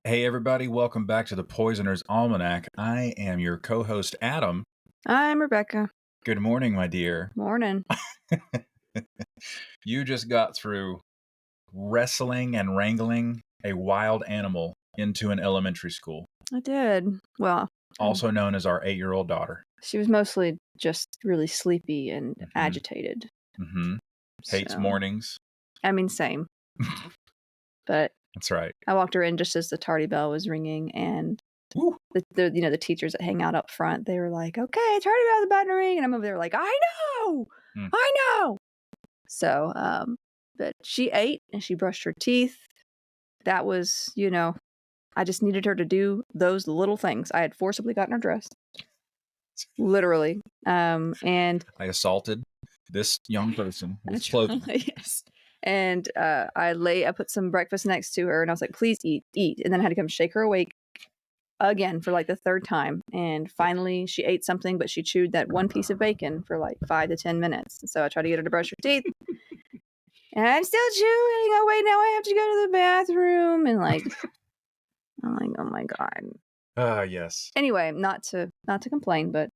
Hey, everybody, welcome back to the Poisoner's Almanac. I am your co-host, Adam. I'm Rebecca. Good morning, my dear. Morning. You just got through wrestling and wrangling a wild animal into an elementary school. I did. Well, also known as our 8-year-old daughter. She was mostly just really sleepy and agitated. Hates mornings. I mean, same. But that's right. I walked her in just as the tardy bell was ringing, and the teachers that hang out up front, they were like, "Okay, tardy bell's about to ring," and I'm over there like, "I know." So, but she ate and she brushed her teeth. That was, I just needed her to do those little things. I had forcibly gotten her dressed. Literally. And I assaulted this young person with clothing. Yes. And I put some breakfast next to her and I was like, "Please eat. And then I had to come shake her awake again for like the third time. And finally she ate something, but she chewed that one piece of bacon for like 5 to 10 minutes. And so I tried to get her to brush her teeth. And I'm still chewing. Oh, wait, now I have to go to the bathroom. And like, I'm like, oh my God. Yes. Anyway, not to complain, but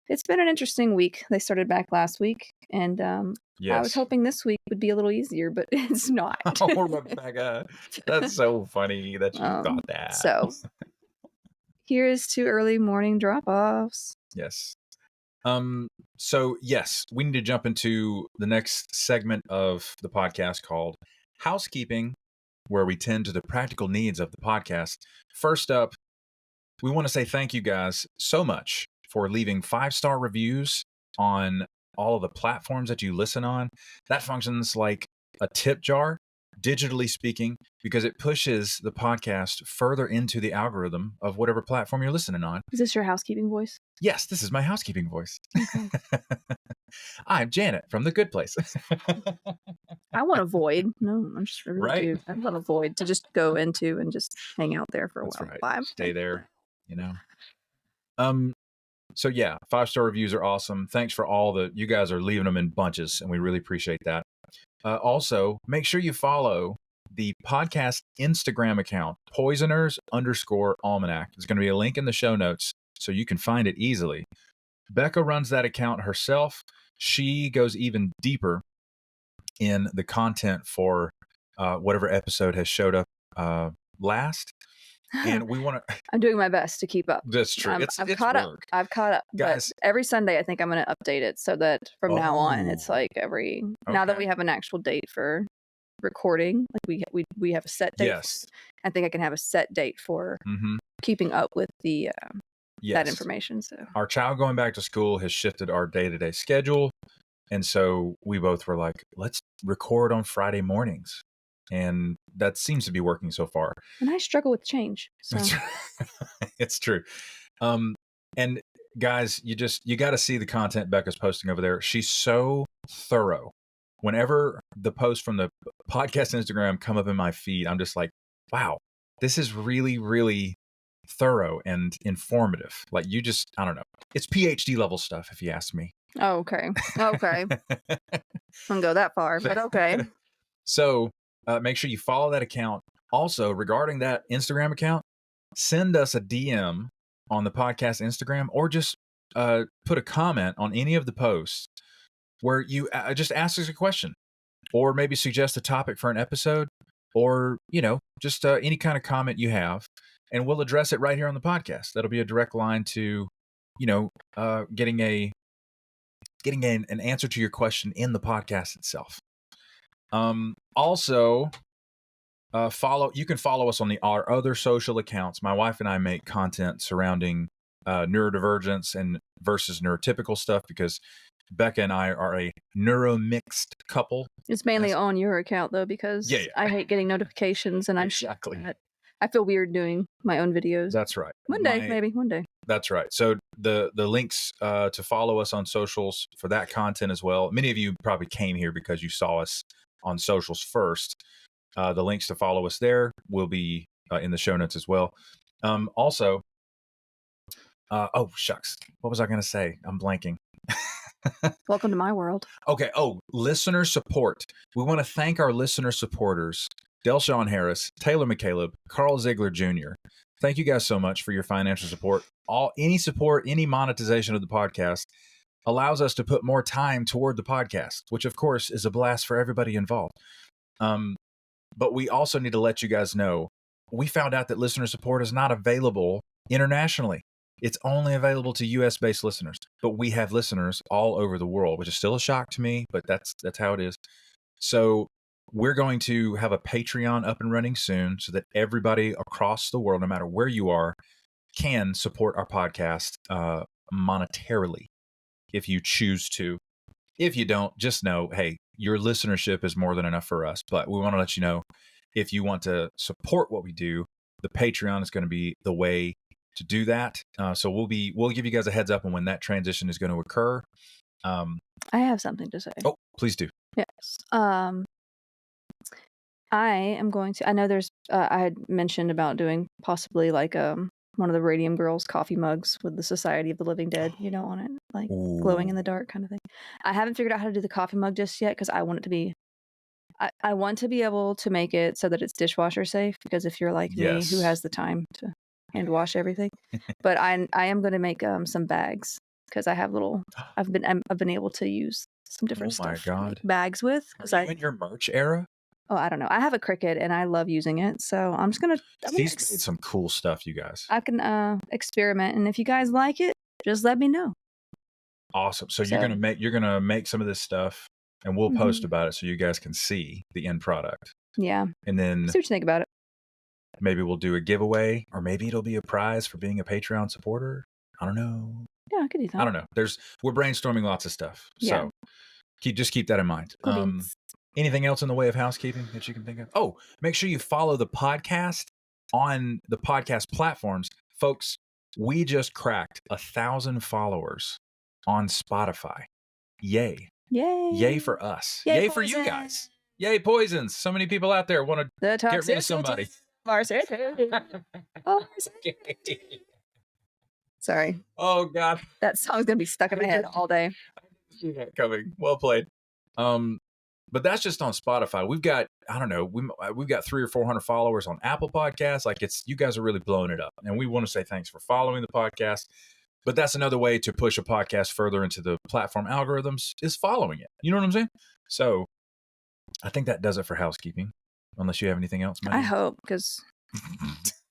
it's been an interesting week. They started back last week, and I was hoping this week would be a little easier, but it's not. Oh, Rebecca, that's so funny that you thought that. So here's to early morning drop-offs. Yes. So yes, we need to jump into the next segment of the podcast called Housekeeping, where we tend to the practical needs of the podcast. First up, we want to say thank you guys so much for leaving 5-star reviews on all of the platforms that you listen on. That functions like a tip jar, digitally speaking, because it pushes the podcast further into the algorithm of whatever platform you're listening on. Is this your housekeeping voice? Yes, this is my housekeeping voice. Okay. I'm Janet from The Good Place. I want a void. No, I'm just really right. I want a void to just go into and just hang out there for a while. Right. Stay there, So yeah, 5-star reviews are awesome. Thanks for you guys are leaving them in bunches, and we really appreciate that. Also, make sure you follow the podcast Instagram account, Poisoners_Almanac. There's going to be a link in the show notes so you can find it easily. Becca runs that account herself. She goes even deeper in the content for whatever episode has showed up last. And we want to. I'm doing my best to keep up. That's true. I've caught up. I've caught up, guys. But every Sunday, I think I'm going to update it so that from now on, it's like now that we have an actual date for recording, like we have a set date. Yes. I think I can have a set date for keeping up with the that information. So our child going back to school has shifted our day-to-day schedule, and so we both were like, let's record on Friday mornings. And that seems to be working so far. And I struggle with change. So. It's true. And guys, you got to see the content Becca's posting over there. She's so thorough. Whenever the posts from the podcast Instagram come up in my feed, I'm just like, wow, this is really, really thorough and informative. Like I don't know. It's PhD level stuff, if you ask me. Oh, okay. Okay. I don't go that far, but okay. So, make sure you follow that account. Also, regarding that Instagram account, send us a DM on the podcast Instagram, or just put a comment on any of the posts where you just ask us a question, or maybe suggest a topic for an episode, or just any kind of comment you have, and we'll address it right here on the podcast. That'll be a direct line to getting an answer to your question in the podcast itself. Also, you can follow us on our other social accounts. My wife and I make content surrounding neurodivergence and versus neurotypical stuff, because Becca and I are a neuromixed couple. It's mainly on your account though, because I hate getting notifications, and I feel weird doing my own videos. That's right. One day. That's right. So the links to follow us on socials for that content as well. Many of you probably came here because you saw us on socials first. The links to follow us there will be in the show notes as well. Also, oh shucks, what was I going to say? I'm blanking. Welcome to my world. Okay. Oh, listener support. We want to thank our listener supporters Delshawn Harris, Taylor McCaleb, Carl Ziegler Jr. Thank you guys so much for your financial support. Any support, any monetization of the podcast allows us to put more time toward the podcast, which of course is a blast for everybody involved. But we also need to let you guys know, we found out that listener support is not available internationally. It's only available to US-based listeners, but we have listeners all over the world, which is still a shock to me, but that's how it is. So we're going to have a Patreon up and running soon so that everybody across the world, no matter where you are, can support our podcast monetarily if you choose to. If you don't, just know, hey, your listenership is more than enough for us. But we want to let you know, if you want to support what we do, the Patreon is going to be the way to do that. So we'll give you guys a heads up on when that transition is going to occur. I have something to say. Oh, please do. Yes. I am going to, I know there's, I had mentioned about doing possibly like one of the Radium Girls coffee mugs with the Society of the Living Dead, on it, like glowing in the dark kind of thing. I haven't figured out how to do the coffee mug just yet because I want it to be, I want to be able to make it so that it's dishwasher safe, because if you're like me who has the time to hand wash everything, but I am going to make some bags because I have I've been able to use some different stuff to make bags with. Are you in your merch era? Oh, I don't know. I have a Cricut and I love using it, so I'm just gonna. She's made some cool stuff, you guys. I can experiment, and if you guys like it, just let me know. Awesome. So you're gonna make some of this stuff, and we'll post about it so you guys can see the end product. Yeah. And then see what you think about it. Maybe we'll do a giveaway, or maybe it'll be a prize for being a Patreon supporter. I don't know. Yeah, I could do that. I don't know. We're brainstorming lots of stuff. Yeah. So keep that in mind. Anything else in the way of housekeeping that you can think of? Oh, make sure you follow the podcast on the podcast platforms. Folks, we just cracked 1,000 followers on Spotify. Yay. Yay. Yay for us. Yay for you guys. Yay, Poisons. So many people out there want to get rid of somebody. Sorry. Oh, God. That song's going to be stuck in my head all day. See that coming. Well played. But that's just on Spotify. We've got, I don't know, we've got 300 or 400 followers on Apple Podcasts. Like, you guys are really blowing it up. And we want to say thanks for following the podcast. But that's another way to push a podcast further into the platform algorithms, is following it. You know what I'm saying? So I think that does it for housekeeping. Unless you have anything else, Maddie. I hope, because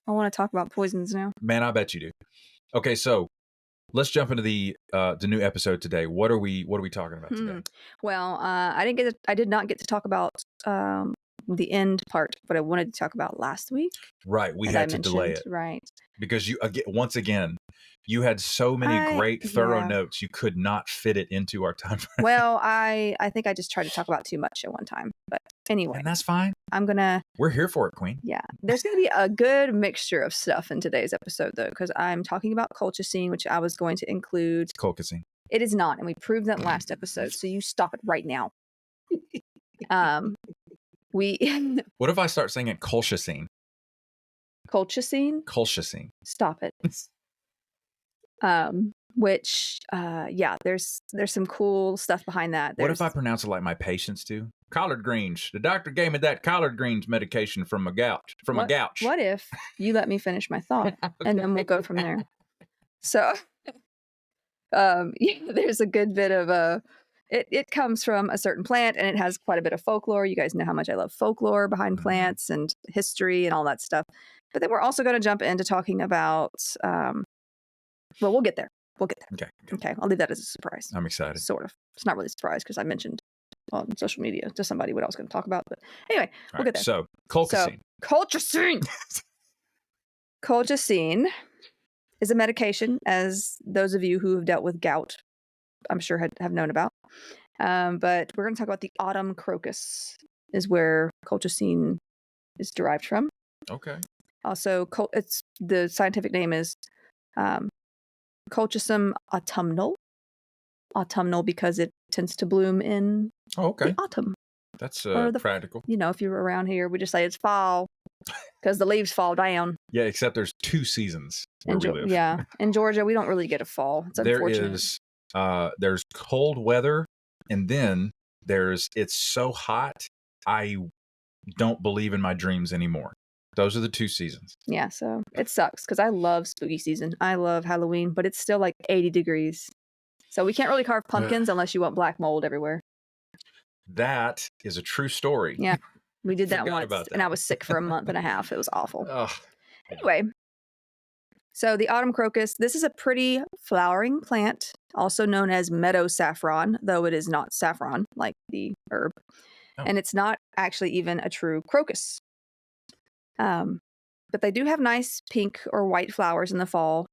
I want to talk about poisons now. Man, I bet you do. Okay, so let's jump into the new episode today. What are we talking about today? Well, I did not get to talk about the end part, but I wanted to talk about last week. Right, we had to delay it. Right, because once again, you had so many great, thorough notes. You could not fit it into our time frame. Well, I think I just tried to talk about too much at one time. But anyway. And that's fine. We're here for it, Queen. Yeah. There's going to be a good mixture of stuff in today's episode, though, because I'm talking about colchicine, which I was going to include. Colchicine. It is not. And we proved that last episode. So you stop it right now. What if I start saying it colchicine? Colchicine? Colchicine. Stop it. There's some cool stuff behind that. What if I pronounce it like my patients do? Collard greens. The doctor gave me that collard greens medication from a gout. What if you let me finish my thought, and then we'll go from there? So, there's a good bit of it comes from a certain plant, and it has quite a bit of folklore. You guys know how much I love folklore behind plants and history and all that stuff. But then we're also going to jump into talking about. Well, we'll get there. Okay. I'll leave that as a surprise. I'm excited. Sort of. It's not really a surprise because I mentioned on social media to somebody what I was going to talk about. But anyway, we'll get there. So, colchicine. Colchicine is a medication, as those of you who have dealt with gout, I'm sure have known about. But we're going to talk about the autumn crocus, is where colchicine is derived from. Okay. Also, the scientific name is Colchicine autumnal. Autumnal because it tends to bloom in the autumn. That's practical. If you're around here, we just say it's fall because the leaves fall down. Yeah, except there's 2 seasons where we live. Yeah, in Georgia, we don't really get a fall. It's unfortunate. There's cold weather, and then it's so hot. don't believe in my dreams anymore. Those are the 2 seasons. Yeah, so it sucks because I love spooky season. I love Halloween, but it's still like 80 degrees. So we can't really carve pumpkins unless you want black mold everywhere. That is a true story. Yeah, we did that once, that. and I was sick for a month and a half. It was awful. Ugh. Anyway, so the autumn crocus, this is a pretty flowering plant, also known as meadow saffron, though it is not saffron like the herb. Oh. And it's not actually even a true crocus. But they do have nice pink or white flowers in the fall.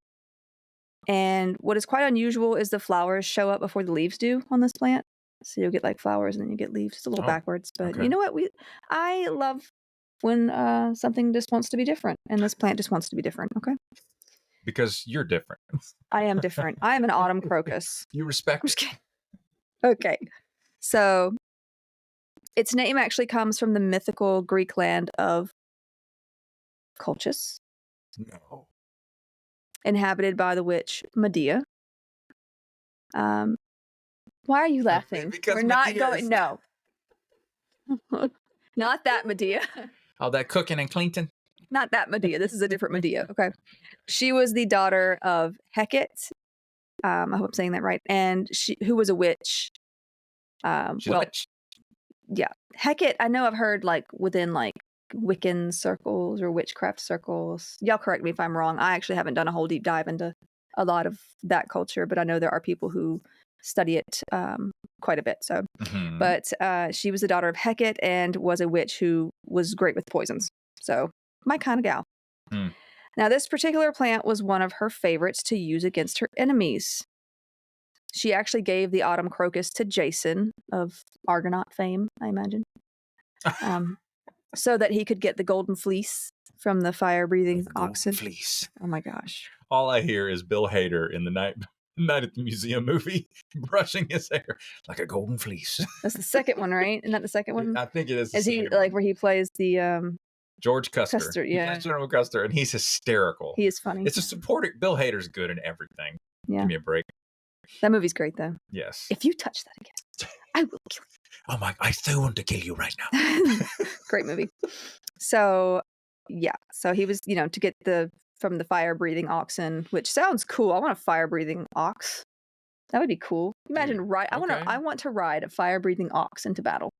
And what is quite unusual is the flowers show up before the leaves do on this plant. So you'll get like flowers and then you get leaves. It's a little backwards, but you know what? I love when something just wants to be different, and this plant just wants to be different. Okay. Because you're different. I am different. I am an autumn crocus. You respect I'm just kidding. Okay. So its name actually comes from the mythical Greek land of Colchis. No. Inhabited by the witch Medea. Why are you laughing? Because we're not going. No. Not that Medea. Oh, that cooking and cleaning? Not that Medea. This is a different Medea. Okay. She was the daughter of Hecate. I hope I'm saying that right. And who was a witch. She's a witch. Yeah. Hecate, I know I've heard like within like Wiccan circles or witchcraft circles. Y'all correct me if I'm wrong. I actually haven't done a whole deep dive into a lot of that culture, but I know there are people who study it quite a bit. So, but she was the daughter of Hecate and was a witch who was great with poisons. So, my kind of gal. Now, this particular plant was one of her favorites to use against her enemies. She actually gave the autumn crocus to Jason of Argonaut fame, I imagine, so that he could get the golden fleece from the fire-breathing oxen. Fleece. Oh my gosh! All I hear is Bill Hader in the Night at the Museum movie, brushing his hair like a golden fleece. That's the second one, right? Isn't that the second one? I think it is. Is he like where he plays the George Custer? Custer, yeah, he plays General Custer, and he's hysterical. He is funny. It's a supporting. Bill Hader's good in everything. Yeah, give me a break. That movie's great, though. Yes. If you touch that again, I will kill you. Oh my! I still want to kill you right now. Great movie. So, yeah. So he was, to get from the fire-breathing oxen, which sounds cool. I want a fire-breathing ox. That would be cool. Imagine I want to ride a fire-breathing ox into battle.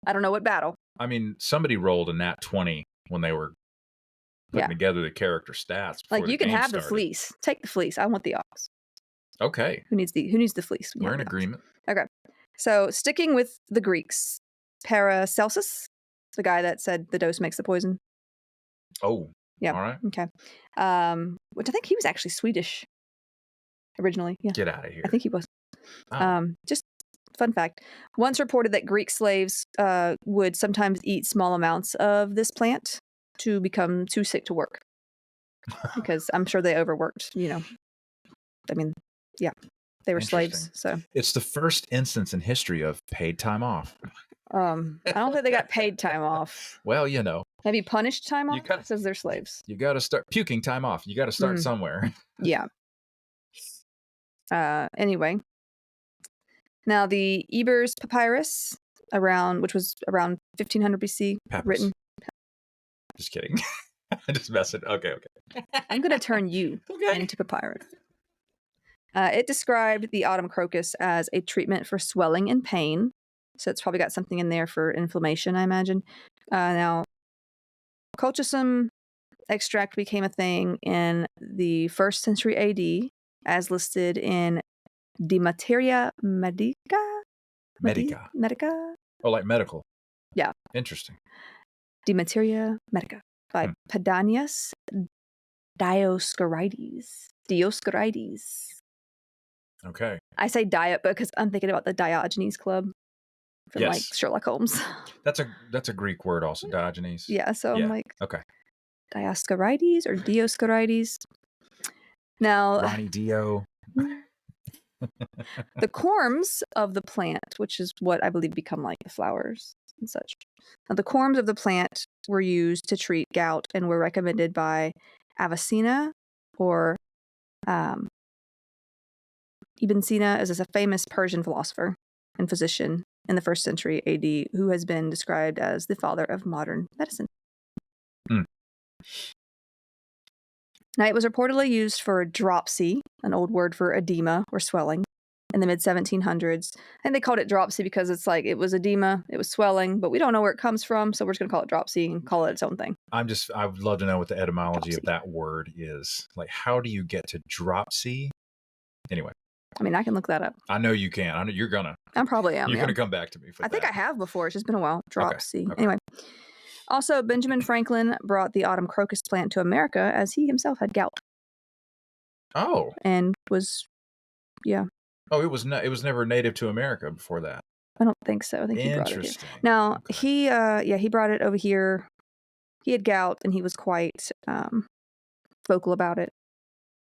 I don't know what battle. I mean, somebody rolled a nat 20 when they were putting together the character stats. Like you can have the fleece. Take the fleece. I want the ox. Okay. Who needs the fleece? We're in agreement. Okay. So sticking with the Greeks, Paracelsus, the guy that said the dose makes the poison. Oh. Yeah. All right. Okay. Which I think he was actually Swedish originally. Yeah. Get out of here. I think he was. Oh. Just fun fact. Once reported that Greek slaves would sometimes eat small amounts of this plant to become too sick to work. Because I'm sure they overworked, I mean, yeah, they were slaves. So it's the first instance in history of paid time off. I don't think they got paid time off. Well, maybe punished time off. It says they're slaves. You got to start puking time off. You got to start somewhere. Yeah. Anyway, now the Ebers Papyrus, which was around 1500 BC, written. Just kidding. I just messed it. Okay. I'm gonna turn you into papyrus. It described the autumn crocus as a treatment for swelling and pain. So it's probably got something in there for inflammation, I imagine. Now, colchicine extract became a thing in the 1st century AD, as listed in De Materia Medica. Medica. Oh, like medical. Yeah. Interesting. De Materia Medica by Pedanius Dioscorides. Okay. I say diet because I'm thinking about the Diogenes Club from like Sherlock Holmes. That's a Greek word also, Diogenes. Yeah, so I'm like, okay. Dioscorides or Dioscorides. Now, Ronnie Dio. The corms of the plant, which is what I believe become like the flowers and such. Now, the corms of the plant were used to treat gout and were recommended by Avicenna or Ibn Sina, as a famous Persian philosopher and physician in the 1st century AD, who has been described as the father of modern medicine. Mm. Now, it was reportedly used for dropsy, an old word for edema or swelling, in the mid-1700s. And they called it dropsy because it's like it was edema, it was swelling, but we don't know where it comes from, so we're just going to call it dropsy and call it its own thing. I would love to know what the etymology of that word is. Like, how do you get to dropsy? Anyway. I mean, I can look that up. I know you can. I know you're gonna. I probably am. You're gonna come back to me for that. I think I have before. It's just been a while. Dropsy. Okay. Anyway. Also, Benjamin Franklin brought the autumn crocus plant to America as he himself had gout. Oh. And was, yeah. Oh, it was never native to America before that. I don't think so. I think he brought it here. Now, he brought it over here. He had gout, and he was quite vocal about it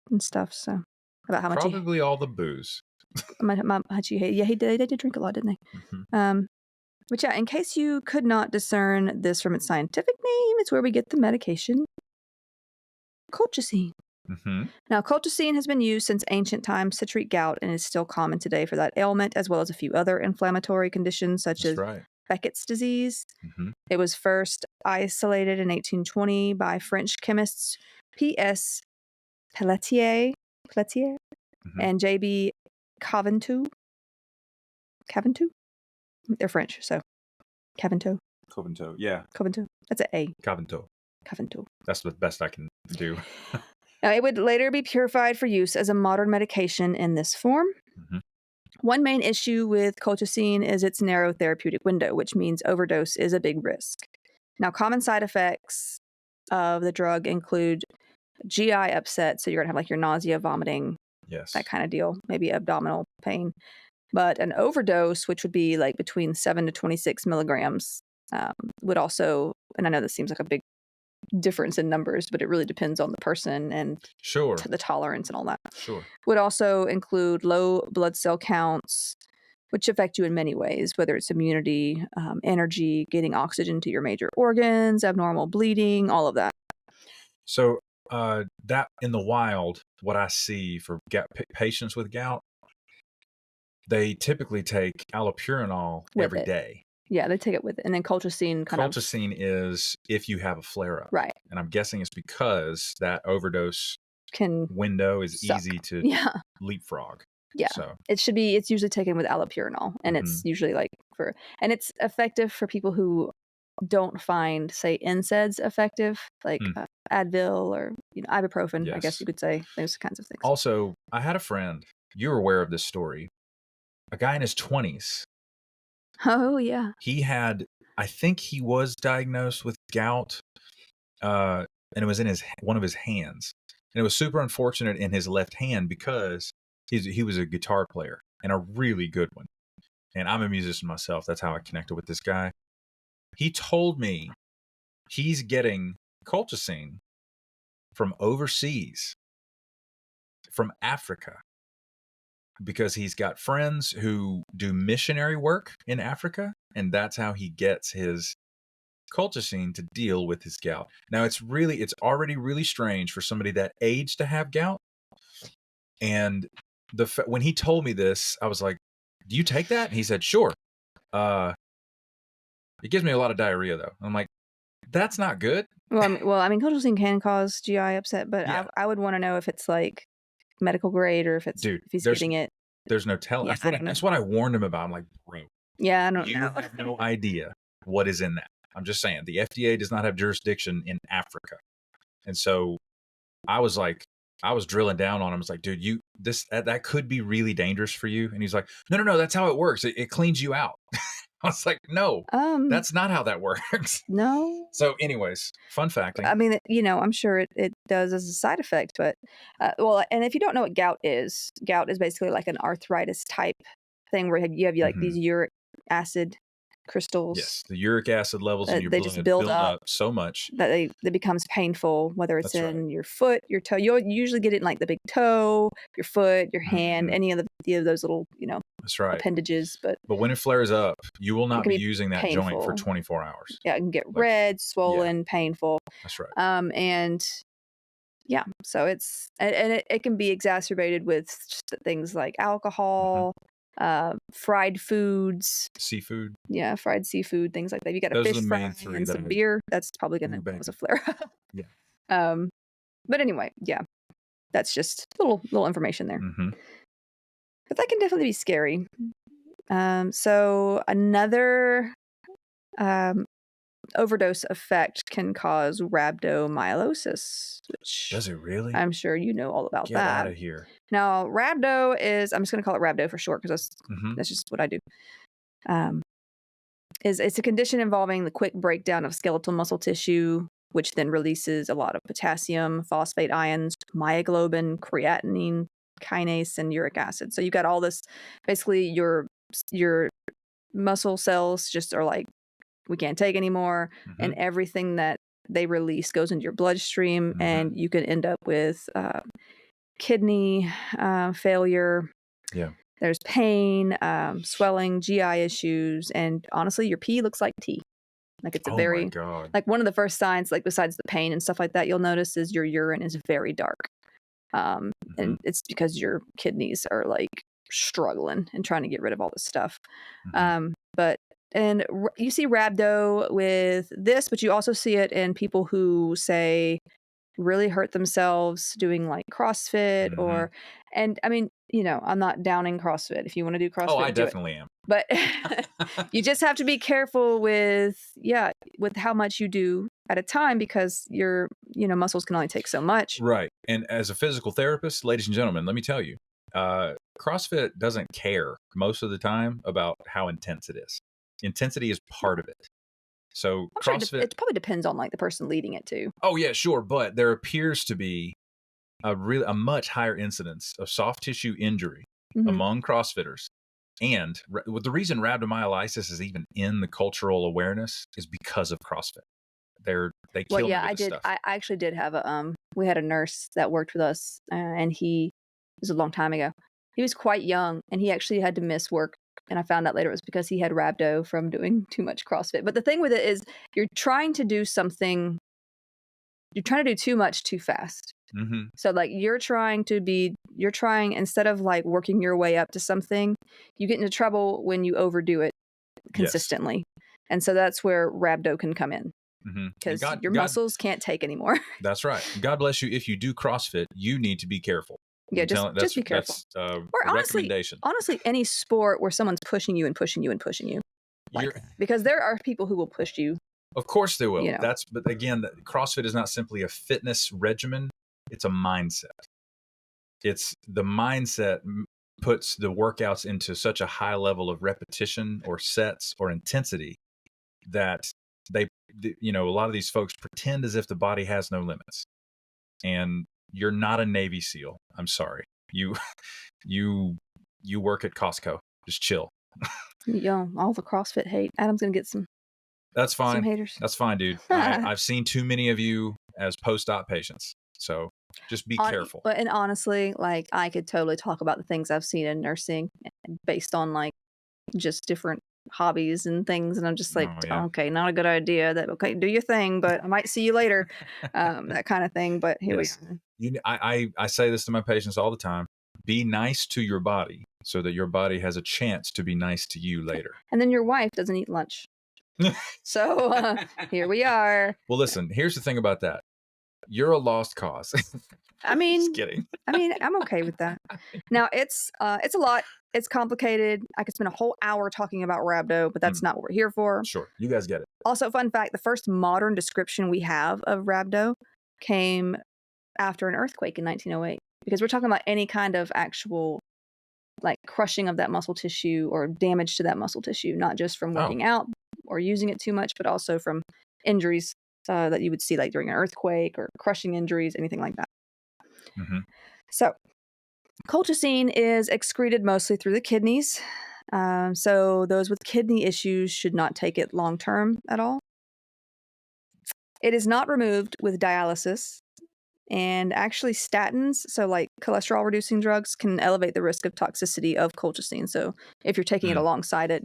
and stuff. So, about how much probably all the booze. How much he hated. Yeah, they did drink a lot, didn't they? Mm-hmm. But yeah, in case you could not discern this from its scientific name, it's where we get the medication colchicine. Mm-hmm. Now, colchicine has been used since ancient times to treat gout and is still common today for that ailment, as well as a few other inflammatory conditions such as Beckett's disease. Mm-hmm. It was first isolated in 1820 by French chemists P.S. Pelletier mm-hmm. and J.B. Caventou. They're French, so Caventou. Yeah. Caventou. That's an A. Caventou. That's the best I can do. Now, it would later be purified for use as a modern medication in this form. Mm-hmm. One main issue with colchicine is its narrow therapeutic window, which means overdose is a big risk. Now, common side effects of the drug include GI upset, so you're going to have like your nausea, vomiting, that kind of deal, maybe abdominal pain. But an overdose, which would be like between 7 to 26 milligrams, would also, and I know this seems like a big difference in numbers, but it really depends on the person and the tolerance and all that. Would also include low blood cell counts, which affect you in many ways, whether it's immunity, energy, getting oxygen to your major organs, abnormal bleeding, all of that. So that in the wild, what I see for patients with gout, they typically take allopurinol every day. Yeah, they take it with it. And then colchicine Colchicine is if you have a flare-up. Right. And I'm guessing it's because that overdose window is easy to leapfrog. Yeah. So it's usually taken with allopurinol. And it's usually and it's effective for people who don't find, say, NSAIDs effective, like Advil or ibuprofen, I guess you could say, those kinds of things. Also, I had a friend, you're aware of this story, a guy in his 20s. Oh, yeah. I think he was diagnosed with gout, and it was in one of his hands. And it was super unfortunate in his left hand because he was a guitar player and a really good one. And I'm a musician myself. That's how I connected with this guy. He told me he's getting colchicine from overseas, from Africa, because he's got friends who do missionary work in Africa, and that's how he gets his colchicine to deal with his gout. Now, it's already really strange for somebody that age to have gout. And when he told me this, I was like, "Do you take that?" And he said, "Sure." It gives me a lot of diarrhea, though. I'm like, that's not good. Well, I mean, colchicine can cause GI upset, but I would want to know if it's like medical grade or if he's getting it. There's no telling. That's what I warned him about. I'm like, bro. Yeah, I don't know. You have no idea what is in that. I'm just saying, the FDA does not have jurisdiction in Africa. And so I was drilling down on him. I was like, dude, that could be really dangerous for you. And he's like, no, that's how it works. It cleans you out. I was like, no, that's not how that works. No. So anyways, fun fact. I mean, I'm sure it does as a side effect, but, and if you don't know what gout is basically like an arthritis type thing where you have like these uric acid crystals. Yes, the uric acid levels in your blood just build up so much that it becomes painful, whether it's your foot, your toe. You usually get it in like the big toe, your foot, your hand, any of those little, that's right, appendages. But when it flares up, you will not be using that joint for 24 hours. Yeah, it can get red, swollen, painful. That's right. And yeah, so it can be exacerbated with things like alcohol, fried foods, seafood. Yeah, fried seafood, things like that. You got a Those are fish the fry main three and that some beer. That's probably going to cause a flare up. Yeah. But anyway, yeah, that's just a little information there. Mm-hmm. But that can definitely be scary. So another overdose effect can cause rhabdomyolysis, which does it really? I'm sure you know all about Get that. out of here. Now, rhabdo is, I'm just going to call it rhabdo for short because that's just what I do. It's a condition involving the quick breakdown of skeletal muscle tissue, which then releases a lot of potassium, phosphate ions, myoglobin, creatinine, kinase, and uric acid. So you got all this, basically your muscle cells just are like, we can't take anymore, and everything that they release goes into your bloodstream, and you can end up with kidney failure. Yeah. There's pain, swelling, GI issues, and honestly, your pee looks like tea. Like it's a very, my God. Like one of the first signs, like besides the pain and stuff like that, you'll notice is your urine is very dark. And it's because your kidneys are like struggling and trying to get rid of all this stuff. You see rhabdo with this, but you also see it in people who say really hurt themselves doing like CrossFit and I mean, I'm not downing CrossFit. If you want to do CrossFit, I definitely am. But you just have to be careful with how much you do at a time because your muscles can only take so much. Right. And as a physical therapist, ladies and gentlemen, let me tell you, CrossFit doesn't care most of the time about how intense it is. Intensity is part of it. So CrossFit, it probably depends on like the person leading it too. Oh yeah, sure. But there appears to be a much higher incidence of soft tissue injury among CrossFitters. And the reason rhabdomyolysis is even in the cultural awareness is because of CrossFit. They kill me with this stuff. I actually did have we had a nurse that worked with us, and it was a long time ago. He was quite young, and he actually had to miss work. And I found out later it was because he had rhabdo from doing too much CrossFit. But the thing with it is you're trying to do too much too fast. So like you're trying instead of like working your way up to something, you get into trouble when you overdo it consistently. Yes. And so that's where rhabdo can come in because your muscles can't take anymore. That's right. God bless you. If you do CrossFit, you need to be careful. Yeah, just be careful. That's or honestly, any sport where someone's pushing you and pushing you and pushing you, because there are people who will push you. Of course they will. But again, CrossFit is not simply a fitness regimen; it's a mindset. It's the mindset puts the workouts into such a high level of repetition or sets or intensity that a lot of these folks pretend as if the body has no limits, and you're not a Navy SEAL. I'm sorry. You work at Costco. Just chill. All the CrossFit hate. Adam's gonna get some. That's fine. Some haters. That's fine, dude. I've seen too many of you as post-op patients, so just be careful. And honestly, like I could totally talk about the things I've seen in nursing based on like just different hobbies and things, and I'm just like, okay, not a good idea. Okay, do your thing, but I might see you later, that kind of thing. But here we are. I say this to my patients all the time: be nice to your body so that your body has a chance to be nice to you later. And then your wife doesn't eat lunch. So here we are. Well, listen, here's the thing about that. You're a lost cause. I mean, just kidding. I'm okay with that. Now it's a lot. It's complicated. I could spend a whole hour talking about rhabdo, but that's not what we're here for. Sure. You guys get it. Also, fun fact, the first modern description we have of rhabdo came after an earthquake in 1908, because we're talking about any kind of actual like crushing of that muscle tissue or damage to that muscle tissue, not just from working out or using it too much, but also from injuries that you would see like during an earthquake or crushing injuries, anything like that. So colchicine is excreted mostly through the kidneys. So those with kidney issues should not take it long term at all. It is not removed with dialysis. And actually statins, so like cholesterol reducing drugs, can elevate the risk of toxicity of colchicine. So if you're taking it alongside it,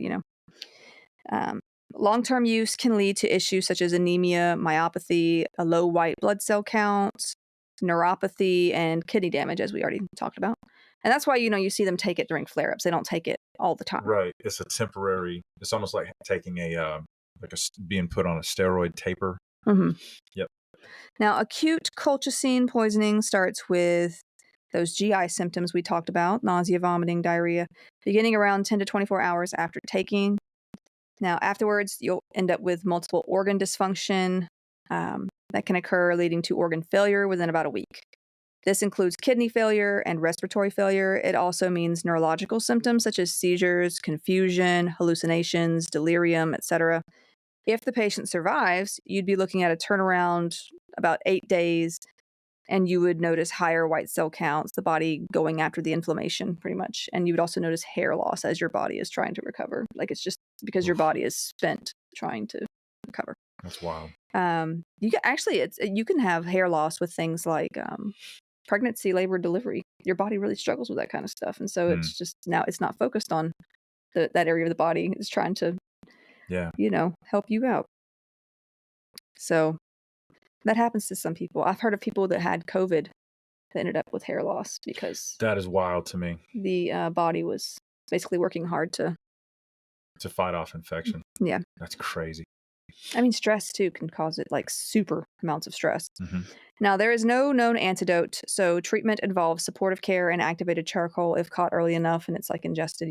long-term use can lead to issues such as anemia, myopathy, a low white blood cell count, neuropathy, and kidney damage, as we already talked about. And that's why, you see them take it during flare-ups. They don't take it all the time. Right. It's a temporary, it's almost like taking being put on a steroid taper. Mm-hmm. Yep. Now, acute colchicine poisoning starts with those GI symptoms we talked about, nausea, vomiting, diarrhea, beginning around 10 to 24 hours after taking. Now, afterwards, you'll end up with multiple organ dysfunction that can occur, leading to organ failure within about a week. This includes kidney failure and respiratory failure. It also means neurological symptoms such as seizures, confusion, hallucinations, delirium, etc. If the patient survives, you'd be looking at a turnaround about 8 days, and you would notice higher white cell counts, the body going after the inflammation pretty much. And you would also notice hair loss as your body is trying to recover. Like, it's just because your body is spent trying to recover. That's wild. You can have hair loss with things like pregnancy, labor, delivery. Your body really struggles with that kind of stuff. And so it's just, now it's not focused on that area of the body. It's trying to, help you out. So that happens to some people. I've heard of people that had COVID that ended up with hair loss because that is wild to me. The body was basically working hard to fight off infection. Yeah. That's crazy. I mean, stress too can cause it, like super amounts of stress. Mm-hmm. Now, there is no known antidote, so treatment involves supportive care and activated charcoal if caught early enough and it's like ingested,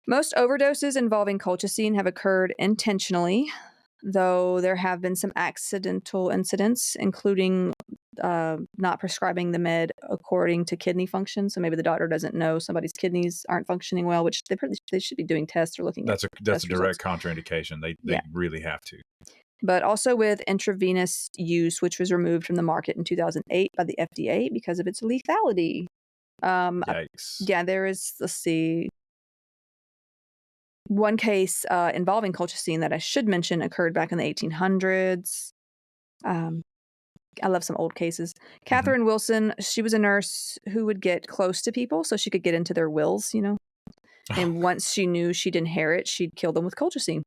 Most overdoses involving colchicine have occurred intentionally, though there have been some accidental incidents, including not prescribing the med according to kidney function. So maybe the doctor doesn't know somebody's kidneys aren't functioning well, which they should be doing tests or looking that's at. That's a direct contraindication. They really have to. But also with intravenous use, which was removed from the market in 2008 by the FDA because of its lethality. Yikes. Yeah, there is, let's see, one case involving colchicine that I should mention occurred back in the 1800s. I love some old cases. Catherine Wilson, she was a nurse who would get close to people so she could get into their wills, And once she knew she'd inherit, she'd kill them with colchicine.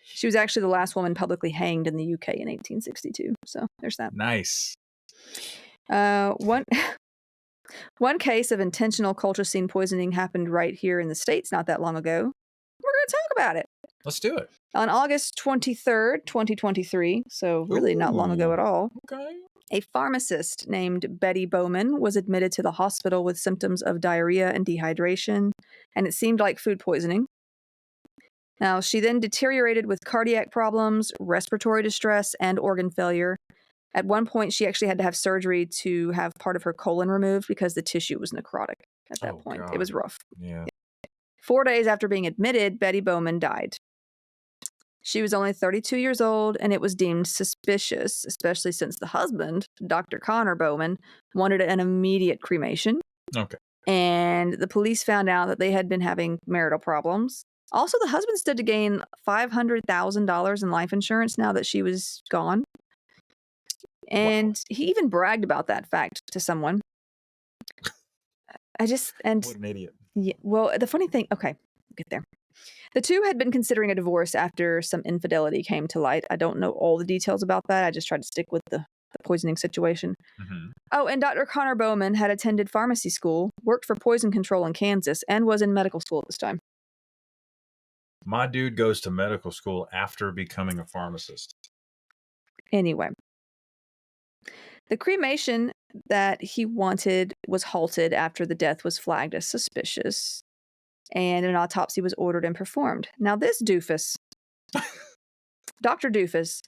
She was actually the last woman publicly hanged in the UK in 1862. So there's that. Nice. One case of intentional colchicine poisoning happened right here in the States not that long ago. We're going to talk about it. Let's do it. On August 23rd, 2023, so really not long ago at all, okay. A pharmacist named Betty Bowman was admitted to the hospital with symptoms of diarrhea and dehydration, and it seemed like food poisoning. Now, she then deteriorated with cardiac problems, respiratory distress, and organ failure. At one point, she actually had to have surgery to have part of her colon removed because the tissue was necrotic at that point. God. It was rough. Yeah. 4 days after being admitted, Betty Bowman died. She was only 32 years old, and it was deemed suspicious, especially since the husband, Dr. Connor Bowman, wanted an immediate cremation. Okay. And the police found out that they had been having marital problems. Also, the husband stood to gain $500,000 in life insurance now that she was gone. And he even bragged about that fact to someone. What an idiot. Yeah, well, the funny thing, okay, we'll get there. The two had been considering a divorce after some infidelity came to light. I don't know all the details about that. I just tried to stick with the poisoning situation. Mm-hmm. Oh, and Dr. Connor Bowman had attended pharmacy school, worked for poison control in Kansas, and was in medical school at this time. My dude goes to medical school after becoming a pharmacist. Anyway, the cremation that he wanted was halted after the death was flagged as suspicious, and an autopsy was ordered and performed. Now, this doofus, Dr. Doofus,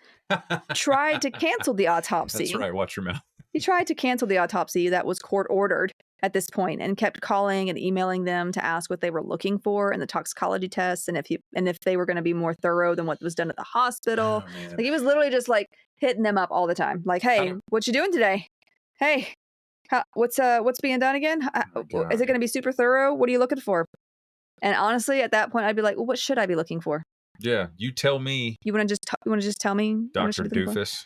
tried to cancel the autopsy. That's right. Watch your mouth. He tried to cancel the autopsy that was court-ordered at this point and kept calling and emailing them to ask what they were looking for in the toxicology tests and if they were going to be more thorough than what was done at the hospital. Oh, like, he was literally just like hitting them up all the time. Like, hey, what you doing today? Hey, what's being done again? Is it going to be super thorough? What are you looking for? And honestly, at that point, I'd be like, well, what should I be looking for? Yeah, you tell me. You want to just tell me, Dr. Doofus?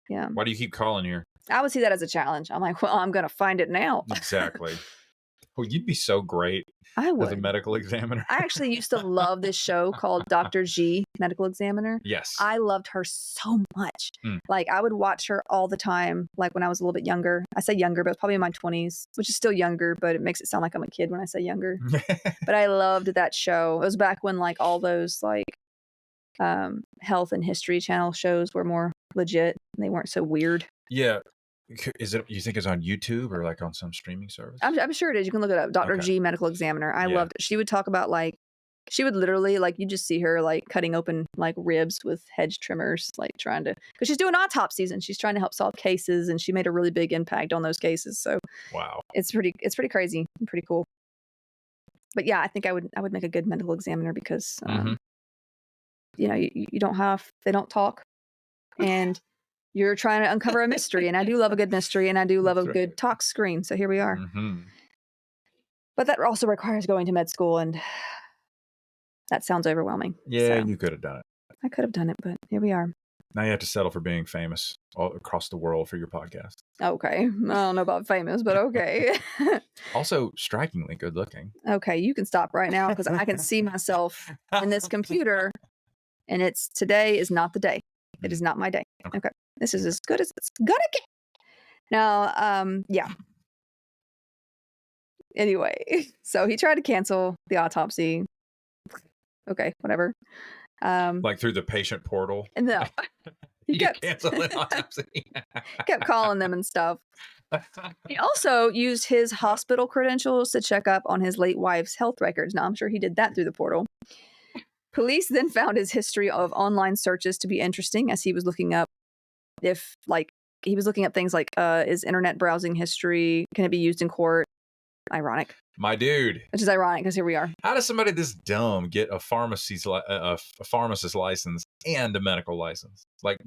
Yeah. Why do you keep calling here? I would see that as a challenge. I'm like, well, I'm going to find it now. Exactly. Well, you'd be so great I as a would. medical examiner. I actually used to love this show called Dr. G, Medical Examiner. Yes. I loved her so much. Mm. Like, I would watch her all the time, like when I was a little bit younger. I say younger, but it's probably in my 20s, which is still younger, but it makes it sound like I'm a kid when I say younger. But I loved that show. It was back when, like, all those, like, health and history channel shows were more legit and they weren't so weird. Yeah. Is it? You think it's on YouTube or like on some streaming service? I'm sure it is. You can look it up. Dr. Okay. G, Medical Examiner. I loved it. She would talk about, like, she would literally, like, you just see her, like, cutting open, like, ribs with hedge trimmers, like, trying to, because she's doing autopsies and she's trying to help solve cases, and she made a really big impact on those cases. So wow, it's pretty crazy and pretty cool. But yeah, I think I would make a good medical examiner because, you know, you don't have, they don't talk, and you're trying to uncover a mystery, and I do love a good mystery, and I do love a good talk screen. So here we are. But that also requires going to med school, and that sounds overwhelming. Yeah, so you could have done it. I could have done it, but here we are. Now you have to settle for being famous all across the world for your podcast. Okay. I don't know about famous, but okay. Also, strikingly good looking. Okay, you can stop right now because I can see myself in this computer, and today is not the day. It is not my day. Okay. This is as good as it's gonna get. Now, yeah. Anyway, so he tried to cancel the autopsy. Okay, whatever. Like through the patient portal. No. He kept canceling autopsy. kept calling them and stuff. He also used his hospital credentials to check up on his late wife's health records. Now, I'm sure he did that through the portal. Police then found his history of online searches to be interesting, as he was looking up things like, is internet browsing history, can it be used in court? Ironic. My dude. Which is ironic because here we are. How does somebody this dumb get a pharmacist license and a medical license? Like,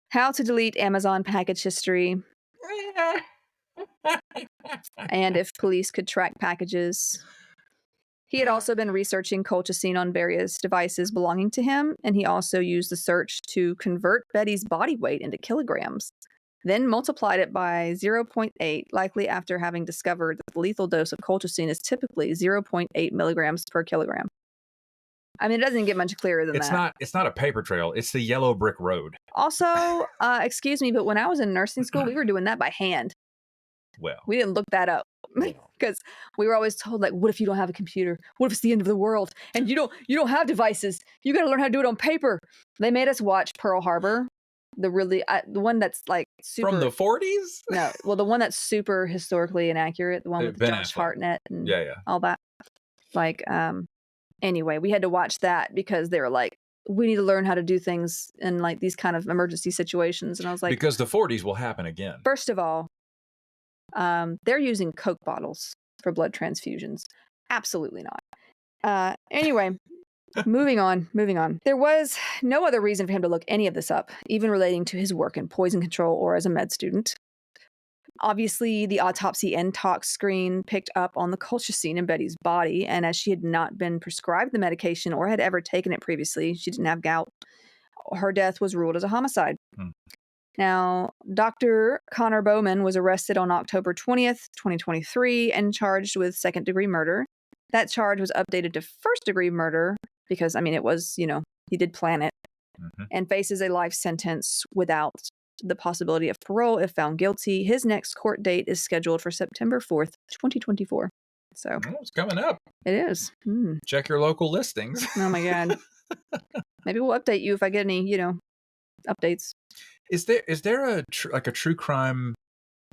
How to delete Amazon package history. And if police could track packages. He had also been researching colchicine on various devices belonging to him, and he also used the search to convert Betty's body weight into kilograms, then multiplied it by 0.8, likely after having discovered that the lethal dose of colchicine is typically 0.8 milligrams per kilogram. I mean, it doesn't get much clearer than that. It's not a paper trail. It's the yellow brick road. Also, excuse me, but when I was in nursing school, we were doing that by hand. Well, we didn't look that up because we were always told, like, what if you don't have a computer? What if it's the end of the world and you don't have devices? You got to learn how to do it on paper. They made us watch Pearl Harbor, the one that's like super from the 40s. No, well, the one that's super historically inaccurate, the one with Josh Hartnett and all that. Like, anyway, we had to watch that because they were like, we need to learn how to do things in like these kind of emergency situations. And I was like, because the 40s will happen again. First of all, they're using Coke bottles for blood transfusions. Absolutely not. Anyway, moving on. There was no other reason for him to look any of this up, even relating to his work in poison control or as a med student. Obviously, the autopsy and tox screen picked up on the colchicine in Betty's body, and as she had not been prescribed the medication or had ever taken it previously, she didn't have gout. Her death was ruled as a homicide. Now, Dr. Connor Bowman was arrested on October 20th, 2023, and charged with second-degree murder. That charge was updated to first-degree murder because, I mean, it was, he did plan it, and faces a life sentence without the possibility of parole if found guilty. His next court date is scheduled for September 4th, 2024. So it's coming up. It is. Check your local listings. Oh, my God. Maybe we'll update you if I get any, updates. Is there a true crime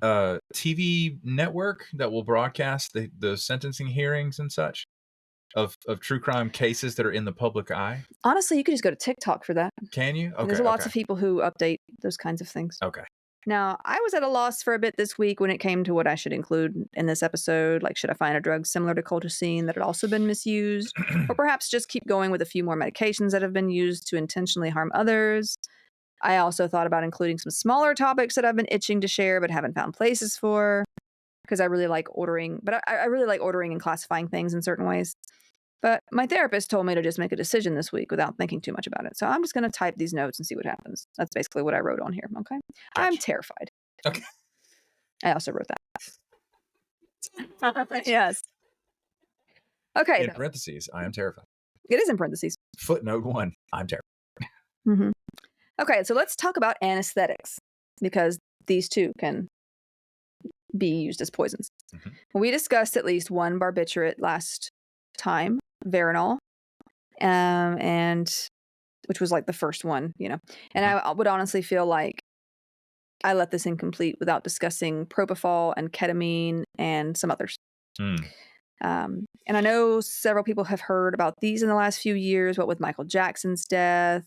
TV network that will broadcast the sentencing hearings and such of true crime cases that are in the public eye? Honestly, you could just go to TikTok for that. Can you? Okay. There's lots of people who update those kinds of things. Okay. Now, I was at a loss for a bit this week when it came to what I should include in this episode. Like, should I find a drug similar to colchicine that had also been misused? Or perhaps just keep going with a few more medications that have been used to intentionally harm others? I also thought about including some smaller topics that I've been itching to share but haven't found places for, because I really like ordering, but I really like ordering and classifying things in certain ways. But my therapist told me to just make a decision this week without thinking too much about it. So I'm just going to type these notes and see what happens. That's basically what I wrote on here. Okay. Gotcha. I'm terrified. Okay. I also wrote that. Yes. Okay. In parentheses, I am terrified. It is in parentheses. Footnote 1, I'm terrified. Mm-hmm. Okay, so let's talk about anesthetics, because these two can be used as poisons. Mm-hmm. We discussed at least one barbiturate last time, Veronal, and which was like the first one, you know. And I would honestly feel like I let this incomplete without discussing propofol and ketamine and some others. And I know several people have heard about these in the last few years, what with Michael Jackson's death,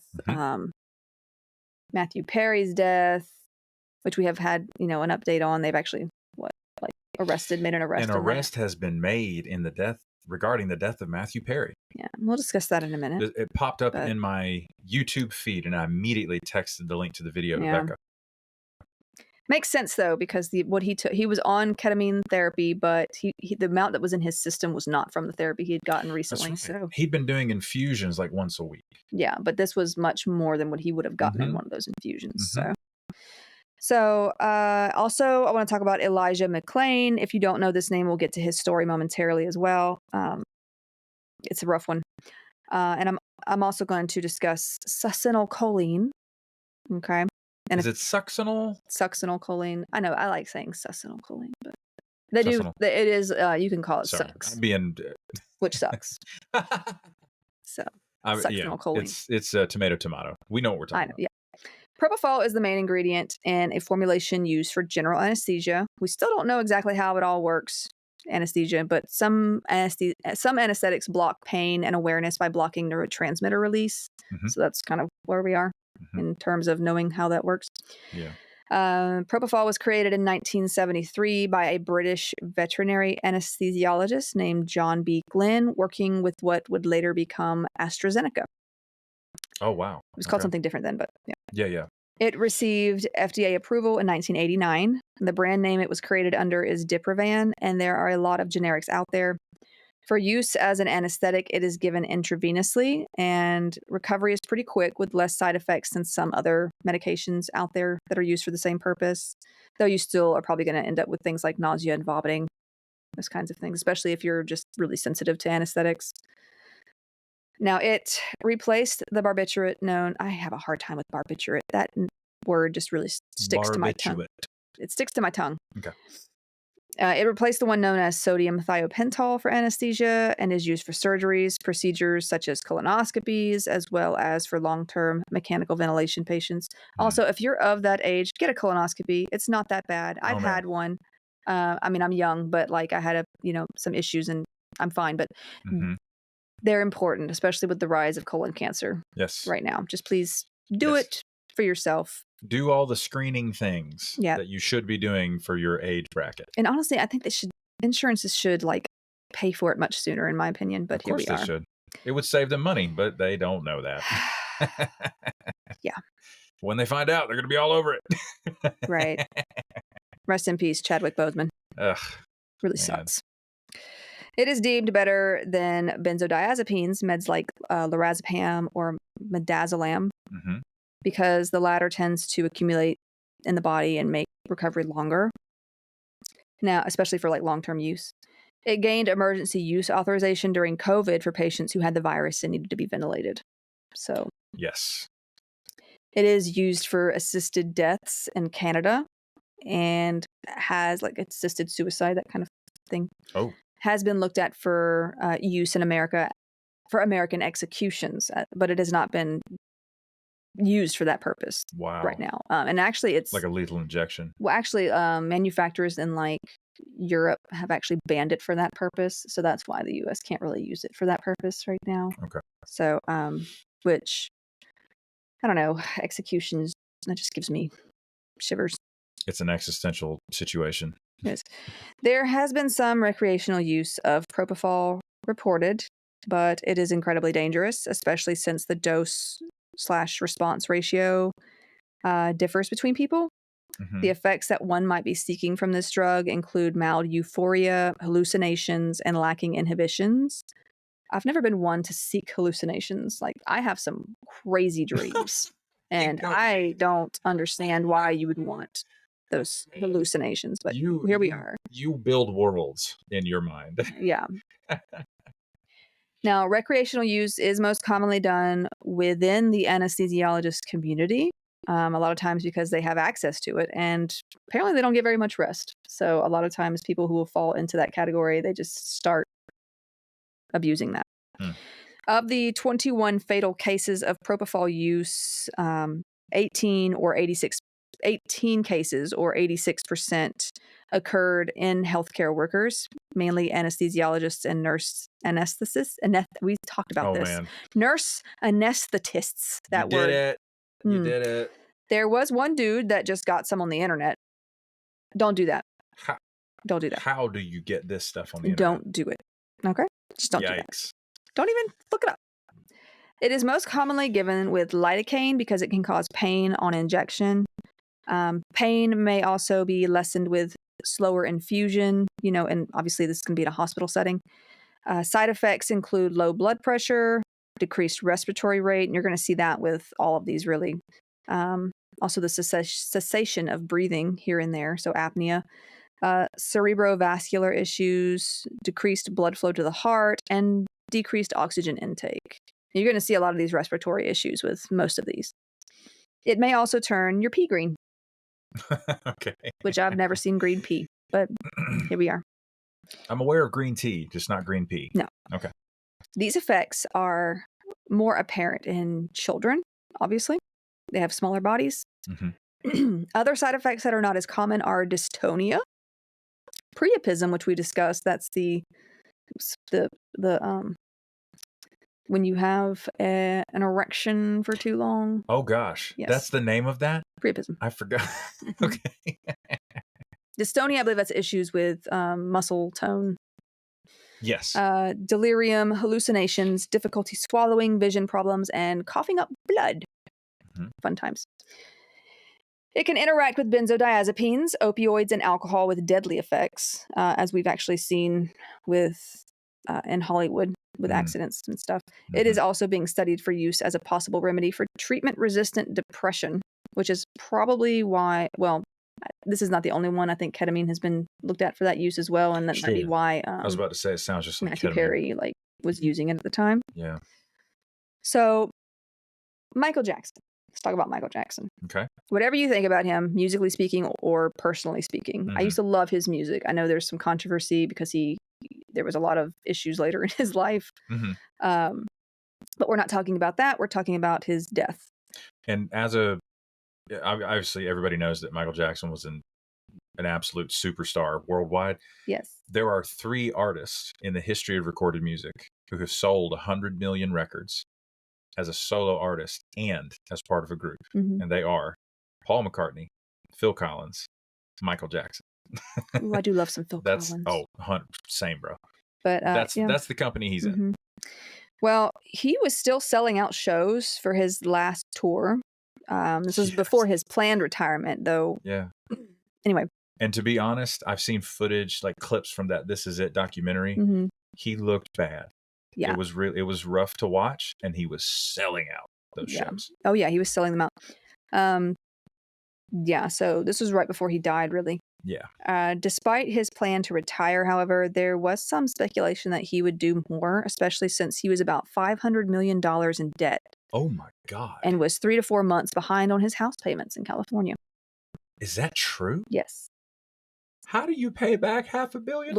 Matthew Perry's death, which we have had, you know, an update on. They've actually made an arrest. An arrest has been made regarding the death of Matthew Perry. Yeah, we'll discuss that in a minute. It popped up in my YouTube feed, and I immediately texted the link to the video to Becca. Makes sense though, because he was on ketamine therapy, but the amount that was in his system was not from the therapy he had gotten recently. That's right. So he'd been doing infusions like once a week. Yeah, but this was much more than what he would have gotten in one of those infusions. So also I want to talk about Elijah McClain. If you don't know this name, we'll get to his story momentarily as well. It's a rough one. And I'm also going to discuss Succinylcholine. Okay. And is it Succinylcholine? I know I like saying Succinylcholine, but it is. You can call it sucks. Which sucks. So Succinylcholine. It's tomato. We know what we're talking about. Yeah. Propofol is the main ingredient in a formulation used for general anesthesia. We still don't know exactly how it all works, anesthesia, but some anesthetics block pain and awareness by blocking neurotransmitter release. So that's kind of where we are in terms of knowing how that works. Yeah. Propofol was created in 1973 by a British veterinary anesthesiologist named John B. Glynn, working with what would later become AstraZeneca. Oh, wow. It was called something different then, but yeah. Yeah. It received FDA approval in 1989. The brand name it was created under is Diprivan, and there are a lot of generics out there. For use as an anesthetic, it is given intravenously, and recovery is pretty quick with less side effects than some other medications out there that are used for the same purpose, though you still are probably going to end up with things like nausea and vomiting, those kinds of things, especially if you're just really sensitive to anesthetics. Now, it replaced the barbiturate I have a hard time with barbiturate. That word just really sticks to my tongue. It sticks to my tongue. Okay. It replaced the one known as sodium thiopental for anesthesia and is used for surgeries, procedures such as colonoscopies, as well as for long-term mechanical ventilation patients. Also, if you're of that age, get a colonoscopy. It's not that bad. I've had one. I mean, I'm young, but like I had some issues and I'm fine. But they're important, especially with the rise of colon cancer. Yes. Right now. Just please do it for yourself. Do all the screening things that you should be doing for your age bracket. And honestly, I think insurances should like pay for it much sooner, in my opinion. But here we are. Of course they should. It would save them money, but they don't know that. Yeah. When they find out, they're going to be all over it. Right. Rest in peace, Chadwick Boseman. Ugh. Really sucks. It is deemed better than benzodiazepines, meds like lorazepam or midazolam, because the latter tends to accumulate in the body and make recovery longer. Now, especially for like long-term use. It gained emergency use authorization during COVID for patients who had the virus and needed to be ventilated. So, yes. It is used for assisted deaths in Canada and has like assisted suicide, that kind of thing. Oh. Has been looked at for use in America for American executions, but it has not been used for that purpose right now. And actually it's like a lethal injection. Well, actually manufacturers in like Europe have actually banned it for that purpose. So that's why the US can't really use it for that purpose right now. Okay. So, which I don't know, executions, that just gives me shivers. It's an existential situation. Yes. There has been some recreational use of propofol reported, but it is incredibly dangerous, especially since the dose/response ratio differs between people. The effects that one might be seeking from this drug include mild euphoria, hallucinations, and lacking inhibitions. I've never been one to seek hallucinations. Like, I have some crazy dreams, and I don't understand why you would want those hallucinations. But here we are. You build worlds in your mind. Yeah. Now, recreational use is most commonly done within the anesthesiologist community, a lot of times because they have access to it, and apparently they don't get very much rest. So a lot of times people who will fall into that category, they just start abusing that. Of the 21 fatal cases of propofol use, 18 cases or 86% occurred in healthcare workers, mainly anesthesiologists and nurse anesthetists. We talked about this. Man. Nurse anesthetists. That word. You did it. There was one dude that just got some on the internet. Don't do that. Don't do that. How do you get this stuff on the internet? Don't do it. Okay? Just don't do that. Don't even look it up. It is most commonly given with lidocaine because it can cause pain on injection. Pain may also be lessened with slower infusion, and obviously this can be in a hospital setting. Side effects include low blood pressure, decreased respiratory rate, and you're going to see that with all of these really. Also the cessation of breathing here and there, so apnea. Cerebrovascular issues, decreased blood flow to the heart, and decreased oxygen intake. You're going to see a lot of these respiratory issues with most of these. It may also turn your pee green. Okay. Which I've never seen green pee, but here we are. I'm aware of green tea, just not green pee. No. Okay. These effects are more apparent in children, obviously. They have smaller bodies. Mm-hmm. Other side effects that are not as common are dystonia, priapism, which we discussed. That's the when you have an erection for too long. Oh gosh, yes. That's the name of that? Priapism. I forgot. Okay. Dystonia, I believe that's issues with muscle tone. Yes. Delirium, hallucinations, difficulty swallowing, vision problems, and coughing up blood. Mm-hmm. Fun times. It can interact with benzodiazepines, opioids, and alcohol with deadly effects, as we've actually seen with in Hollywood with accidents and stuff. Mm-hmm. It is also being studied for use as a possible remedy for treatment-resistant depression, which is probably why, well, this is not the only one. I think ketamine has been looked at for that use as well, and that might be why I was about to say it sounds just like Matthew ketamine. Perry was using it at the time. Yeah. So, Michael Jackson. Let's talk about Michael Jackson. Okay. Whatever you think about him, musically speaking or personally speaking, I used to love his music. I know there's some controversy because there was a lot of issues later in his life. Mm-hmm. But we're not talking about that. We're talking about his death. And obviously everybody knows that Michael Jackson was an absolute superstar worldwide. Yes. There are 3 artists in the history of recorded music who have sold 100 million records as a solo artist and as part of a group. Mm-hmm. And they are Paul McCartney, Phil Collins, Michael Jackson. Ooh, I do love some Phil Collins. Oh, same, bro. But that's the company he's in. Well, he was still selling out shows for his last tour. This was before his planned retirement, though. Yeah. Anyway. And to be honest, I've seen footage, like clips from that This Is It documentary. Mm-hmm. He looked bad. Yeah. It was rough to watch, and he was selling out those shows. Oh yeah, he was selling them out. Yeah, so this was right before he died, really. Yeah. Despite his plan to retire, however, there was some speculation that he would do more, especially since he was about $500 million in debt. Oh my God. And was 3 to 4 months behind on his house payments in California. Is that true? Yes. How do you pay back $500 million?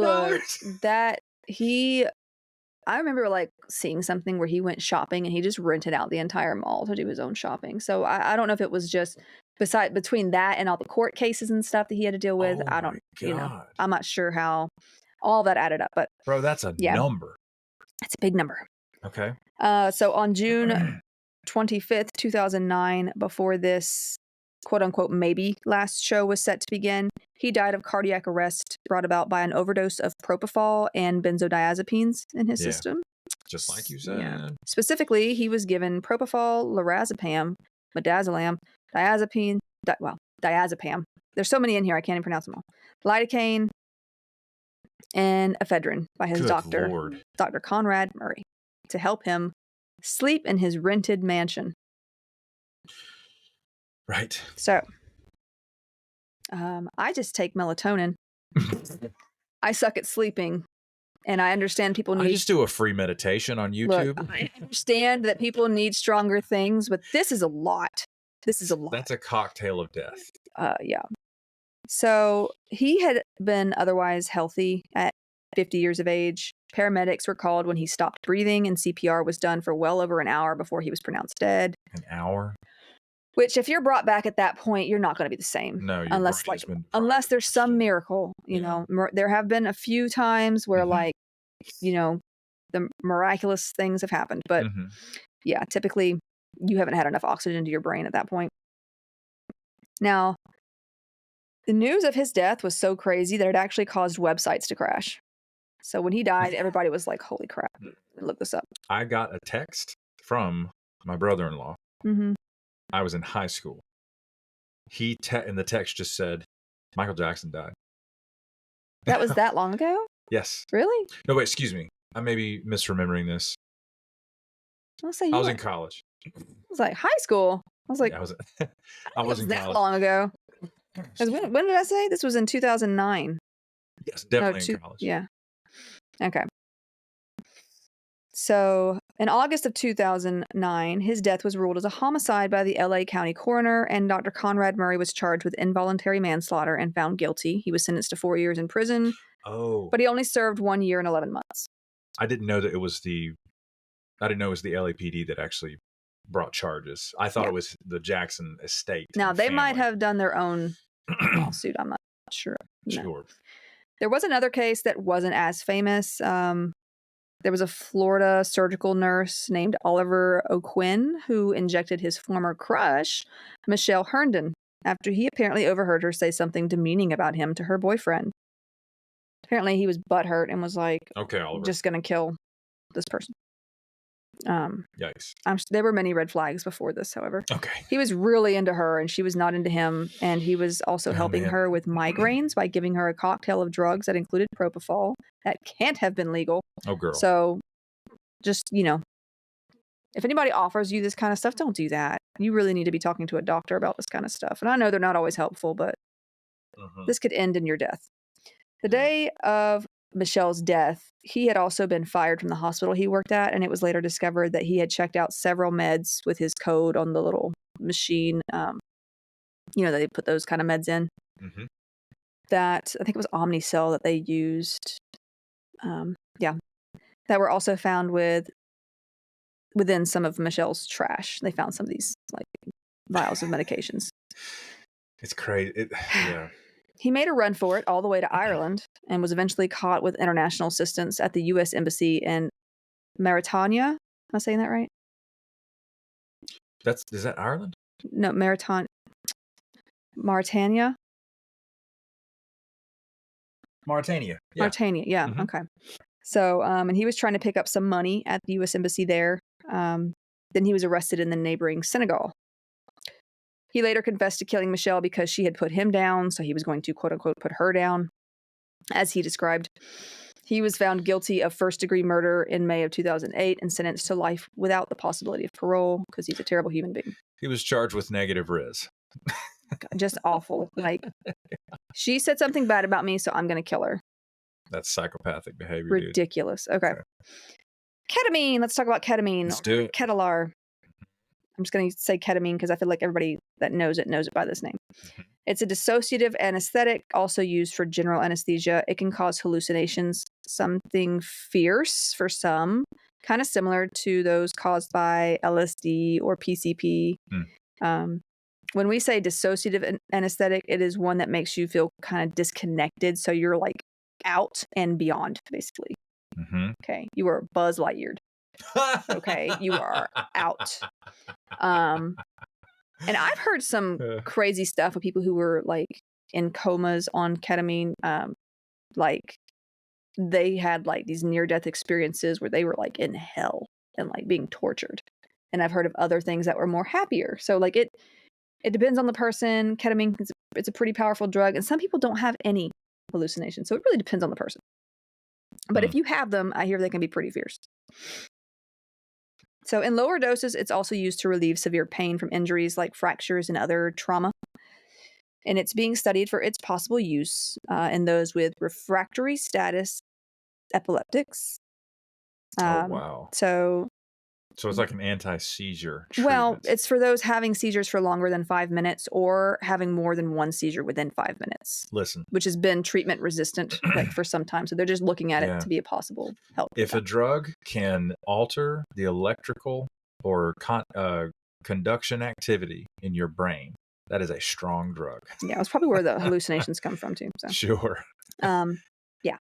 I remember seeing something where he went shopping and he just rented out the entire mall to do his own shopping. So I don't know if it was just between that and all the court cases and stuff that he had to deal with. I don't, I'm not sure how all that added up, but bro, that's a number. It's a big number. Okay. So on June 25th, 2009, before this quote unquote maybe last show was set to begin, he died of cardiac arrest brought about by an overdose of propofol and benzodiazepines in his system. Just like you said. Yeah. Specifically, he was given propofol, lorazepam, midazolam, diazepam. There's so many in here, I can't even pronounce them all. Lidocaine, and ephedrine by his doctor, Lord. Dr. Conrad Murray, to help him sleep in his rented mansion. Right. So, I just take melatonin. I suck at sleeping. And I understand people need... I just do a free meditation on YouTube. Look, I understand that people need stronger things, but this is a lot. This is a lot. That's a cocktail of death. Yeah. So he had been otherwise healthy at 50 years of age. Paramedics were called when he stopped breathing, and CPR was done for well over an hour before he was pronounced dead. An hour? Which, if you're brought back at that point, you're not going to be the same. No, unless there's some miracle. You know, there have been a few times where, the miraculous things have happened. But yeah, typically you haven't had enough oxygen to your brain at that point. Now, the news of his death was so crazy that it actually caused websites to crash. So when he died, everybody was like, "Holy crap!" Look this up. I got a text from my brother-in-law. I was in high school. And the text just said, Michael Jackson died. That was that long ago? Yes. Really? No, wait, excuse me. I may be misremembering this. I was in college. I was like, high school? I was like, I was in college. That long ago. When did I say? This was in 2009. Yes, definitely in college. Yeah. Okay. So, in August of 2009, his death was ruled as a homicide by the LA County coroner, and Dr. Conrad Murray was charged with involuntary manslaughter and found guilty. He was sentenced to 4 years in prison. Oh. But he only served 1 year and 11 months. I didn't know that it was the LAPD that actually brought charges. I thought it was the Jackson estate. Now, they might have done their own lawsuit. I'm not sure. No. Sure. There was another case that wasn't as famous. There was a Florida surgical nurse named Oliver O'Quinn who injected his former crush, Michelle Herndon, after he apparently overheard her say something demeaning about him to her boyfriend. Apparently, he was butthurt and was like, "Okay, Oliver, just going to kill this person." Yikes. There were many red flags before this, however. Okay. He was really into her and she was not into him. And he was also helping her with migraines by giving her a cocktail of drugs that included propofol. That can't have been legal. Oh, girl. So just, if anybody offers you this kind of stuff, don't do that. You really need to be talking to a doctor about this kind of stuff. And I know they're not always helpful, but this could end in your death. The day of Michelle's death, he had also been fired from the hospital he worked at, and it was later discovered that he had checked out several meds with his code on the little machine. They put those kind of meds in. That, I think it was Omnicell that they used. That were also found within some of Michelle's trash. They found some of these vials of medications. It's crazy. He made a run for it all the way to Ireland and was eventually caught with international assistance at the U.S. Embassy in Mauritania. Am I saying that right? Is that Ireland? No, Mauritania. Mauritania, yeah. Mauritania, yeah. Okay. So, and he was trying to pick up some money at the U.S. Embassy there. Then he was arrested in the neighboring Senegal. He later confessed to killing Michelle because she had put him down, so he was going to, quote-unquote, put her down, as he described. He was found guilty of first-degree murder in May of 2008 and sentenced to life without the possibility of parole because he's a terrible human being. He was charged with negative ris. God, just awful. She said something bad about me, so I'm going to kill her. That's psychopathic behavior, Ridiculous. Dude. Okay. Ketamine. Let's talk about ketamine. Let's do it. Ketalar. I'm just going to say ketamine because I feel like everybody that knows it by this name. It's a dissociative anesthetic, also used for general anesthesia. It can cause hallucinations, something fierce for some, kind of similar to those caused by LSD or PCP. When we say dissociative anesthetic, it is one that makes you feel kind of disconnected. So you're out and beyond, basically. Okay. You are Buzz Lightyear. Okay, you are out. And I've heard some crazy stuff of people who were in comas on ketamine. They had these near-death experiences where they were in hell and being tortured. And I've heard of other things that were more happier. So it depends on the person. Ketamine, it's a pretty powerful drug, and some people don't have any hallucinations. So it really depends on the person. But if you have them, I hear they can be pretty fierce. So in lower doses, it's also used to relieve severe pain from injuries like fractures and other trauma. And it's being studied for its possible use in those with refractory status epileptics. Oh, wow. So it's like an anti-seizure treatment. Well, it's for those having seizures for longer than 5 minutes or having more than one seizure within 5 minutes. Listen. Which has been treatment resistant like for some time. So they're just looking at it to be a possible help. If a drug can alter the electrical or conduction activity in your brain, that is a strong drug. Yeah, it's probably where the hallucinations come from too. So. Sure. Yeah.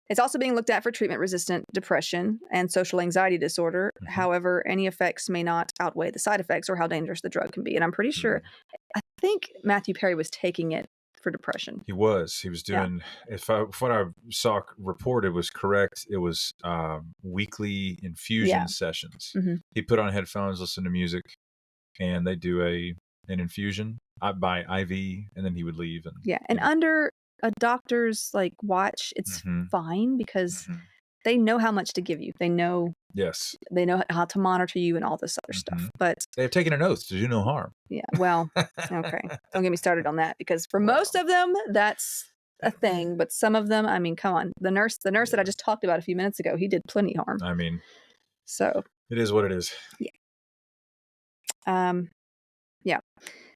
It's also being looked at for treatment-resistant depression and social anxiety disorder. Mm-hmm. However, any effects may not outweigh the side effects or how dangerous the drug can be. And I'm pretty sure, I think Matthew Perry was taking it for depression. He was doing, if what I saw reported was correct, it was weekly infusion sessions. Mm-hmm. He put on headphones, listen to music, and they do an infusion by IV, and then he would leave. And under a doctor's watch, it's fine because they know how much to give you. They know they know how to monitor you and all this other stuff. But they have taken an oath to do no harm. Yeah. Well, okay. Don't get me started on that because for most of them that's a thing, but some of them, I mean, come on. The nurse that I just talked about a few minutes ago, he did plenty of harm. I mean, so it is what it is. Yeah. Yeah.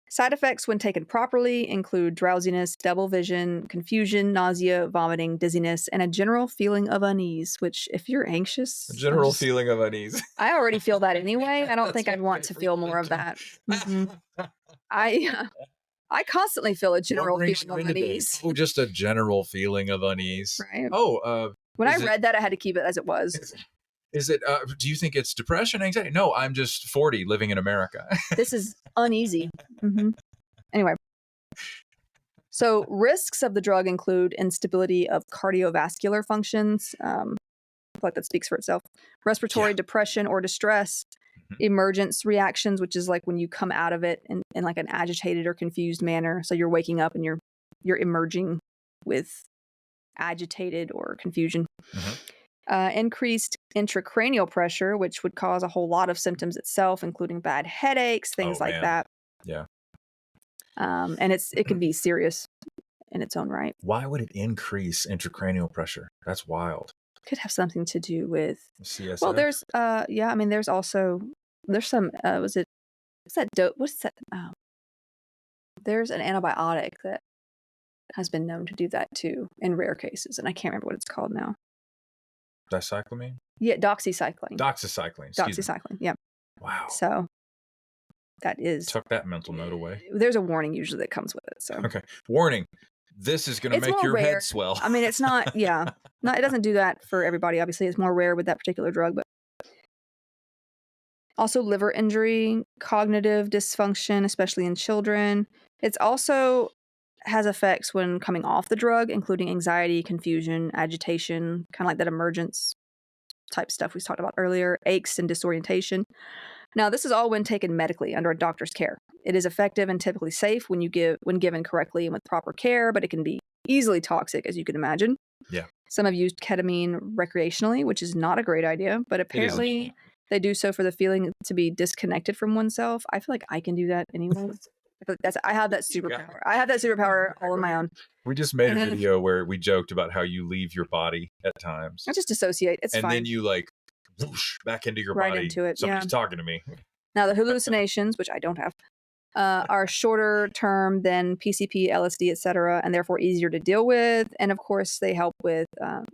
Side effects when taken properly include drowsiness, double vision, confusion, nausea, vomiting, dizziness, and a general feeling of unease, which if you're anxious... A general feeling of unease. I already feel that anyway. I don't think I'd want to feel more of that. Mm-hmm. I constantly feel a general feeling of unease. Oh, just a general feeling of unease. Right. Oh, when I read that, I had to keep it as it was. Is it, do you think it's depression, anxiety? No, I'm just 40 living in America. This is uneasy. Mm-hmm. Anyway. So risks of the drug include instability of cardiovascular functions. I feel like that speaks for itself. Respiratory depression or distress. Emergence reactions, which is like when you come out of it in like an agitated or confused manner. So you're waking up and you're emerging with agitated or confusion. Increased intracranial pressure, which would cause a whole lot of symptoms itself, including bad headaches, things like that. Yeah. And it can be serious in its own right. Why would it increase intracranial pressure? That's wild. Could have something to do with CSF. Well, there's I mean there's some what's that dope? What's that? There's an antibiotic that has been known to do that too in rare cases, and I can't remember what it's called now. Dicyclamine? Yeah, doxycycline. Doxycycline. Yeah. Wow. So that is... Tuck that mental note away. There's a warning usually that comes with it. So okay. Warning. This is going to make your head swell. I mean, it's not, it doesn't do that for everybody. Obviously, it's more rare with that particular drug, but also liver injury, cognitive dysfunction, especially in children. It's also has effects when coming off the drug, including anxiety, confusion, agitation, kind of like that emergence type stuff we talked about earlier, aches and disorientation. Now, this is all when taken medically under a doctor's care. It is effective and typically safe when given correctly and with proper care, but it can be easily toxic, as you can imagine. Yeah. Some have used ketamine recreationally, which is not a great idea, but apparently they do so for the feeling to be disconnected from oneself. I feel like I can do that anyway. I have that superpower. I have that superpower all on my own. We just made a video where we joked about how you leave your body at times. I just dissociate. It's fine. And then you whoosh back into your body. Right into it. Somebody's talking to me. Now the hallucinations, which I don't have, are shorter term than PCP, LSD, etc., and therefore easier to deal with. And of course, they help with.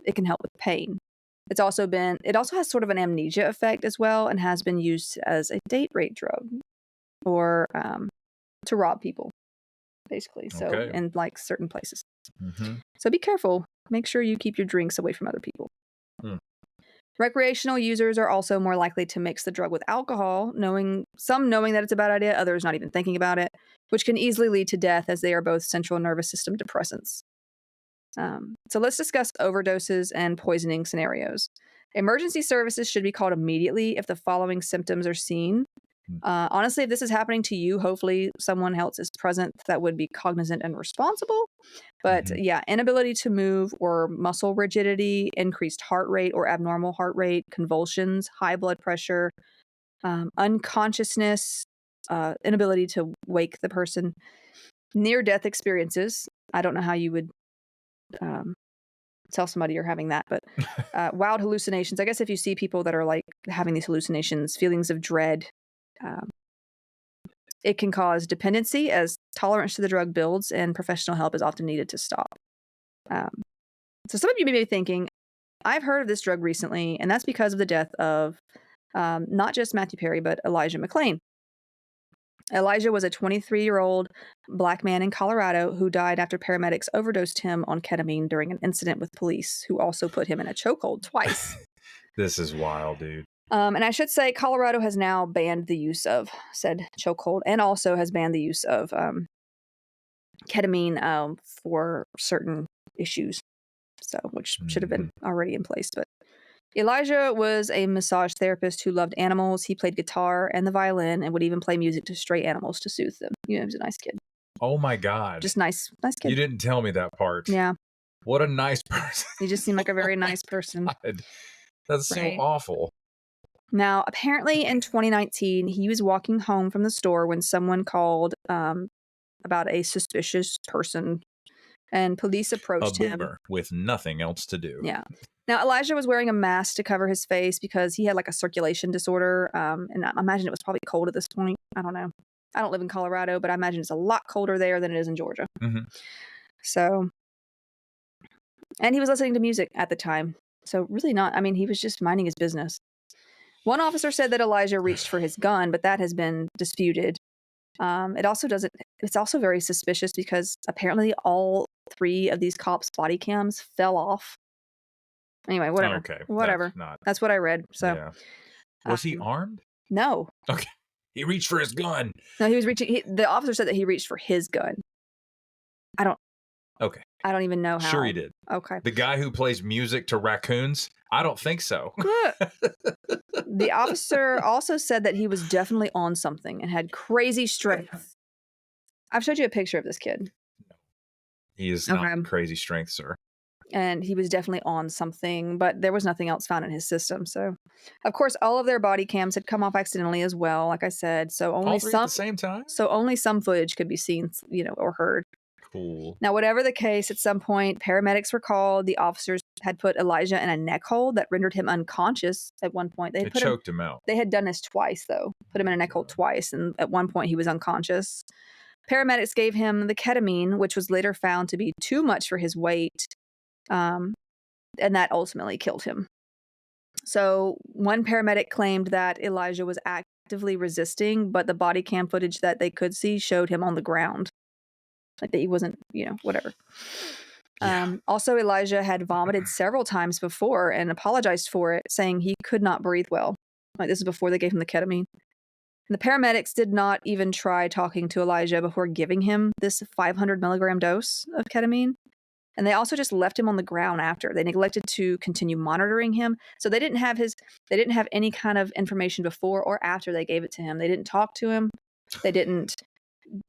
It can help with pain. It also has sort of an amnesia effect as well, and has been used as a date rape drug, or to rob people, basically. So in certain places. So be careful. Make sure you keep your drinks away from other people. Recreational users are also more likely to mix the drug with alcohol, knowing that it's a bad idea, others not even thinking about it, which can easily lead to death as they are both central nervous system depressants. So let's discuss overdoses and poisoning scenarios. Emergency services should be called immediately if the following symptoms are seen. Honestly, if this is happening to you, hopefully someone else is present that would be cognizant and responsible. But inability to move or muscle rigidity, increased heart rate or abnormal heart rate, convulsions, high blood pressure, unconsciousness, inability to wake the person, Near-death experiences. I don't know how you would tell somebody you're having that, but wild hallucinations. I guess if you see people that are like having these hallucinations, feelings of dread, it can cause dependency as tolerance to the drug builds and professional help is often needed to stop. So some of you may be thinking, I've heard of this drug recently, and that's because of the death of not just Matthew Perry, but Elijah McClain. Elijah was a 23-year-old black man in Colorado who died after paramedics overdosed him on ketamine during an incident with police, who also put him in a chokehold twice. This is wild, dude. And I should say Colorado has now banned the use of said chokehold and also has banned the use of ketamine for certain issues, so which should have been already in place. But Elijah was a massage therapist who loved animals. He played guitar and the violin and would even play music to stray animals to soothe them. You know, he was a nice kid. Oh my God. Just nice kid. You didn't tell me that part. Yeah. What a nice person. He just seemed like a very nice person. God. That's right. So awful. Now, apparently in 2019, he was walking home from the store when someone called about a suspicious person, and police approached him. With nothing else to do. Yeah. Now, Elijah was wearing a mask to cover his face because he had like a circulation disorder. And I imagine it was probably cold at this point. I don't know. I don't live in Colorado, but I imagine it's a lot colder there than it is in Georgia. Mm-hmm. So, and he was listening to music at the time. So really not, I mean, he was just minding his business. One officer said that Elijah reached for his gun, but that has been disputed. It's also very suspicious because apparently all 3 of these cops' body cams fell off. Anyway, whatever. Okay. Whatever. That's what I read. So, yeah. Was he armed? No. Okay. He reached for his gun. No, he was reaching. The officer said that he reached for his gun. Okay. I don't even know how. Sure he did. Okay. The guy who plays music to raccoons? I don't think so. The officer also said that he was definitely on something and had crazy strength. I've showed you a picture of this kid. He is not crazy strength, sir. And he was definitely on something, but there was nothing else found in his system. So, of course, all of their body cams had come off accidentally as well, like I said. So only all 3 at the same time? So only some footage could be seen, or heard. Cool. Now, whatever the case, at some point, paramedics were called. The officers had put Elijah in a neck hold that rendered him unconscious at one point. They choked him out. They had done this twice, though. Put him in a neck hold twice, and at one point he was unconscious. Paramedics gave him the ketamine, which was later found to be too much for his weight, and that ultimately killed him. So one paramedic claimed that Elijah was actively resisting, but the body cam footage that they could see showed him on the ground. Like that he wasn't, whatever. Yeah. Also, Elijah had vomited several times before and apologized for it, saying he could not breathe well. Like this is before they gave him the ketamine. And the paramedics did not even try talking to Elijah before giving him this 500 milligram dose of ketamine. And they also just left him on the ground after. They neglected to continue monitoring him. So they didn't have any kind of information before or after they gave it to him. They didn't talk to him. They didn't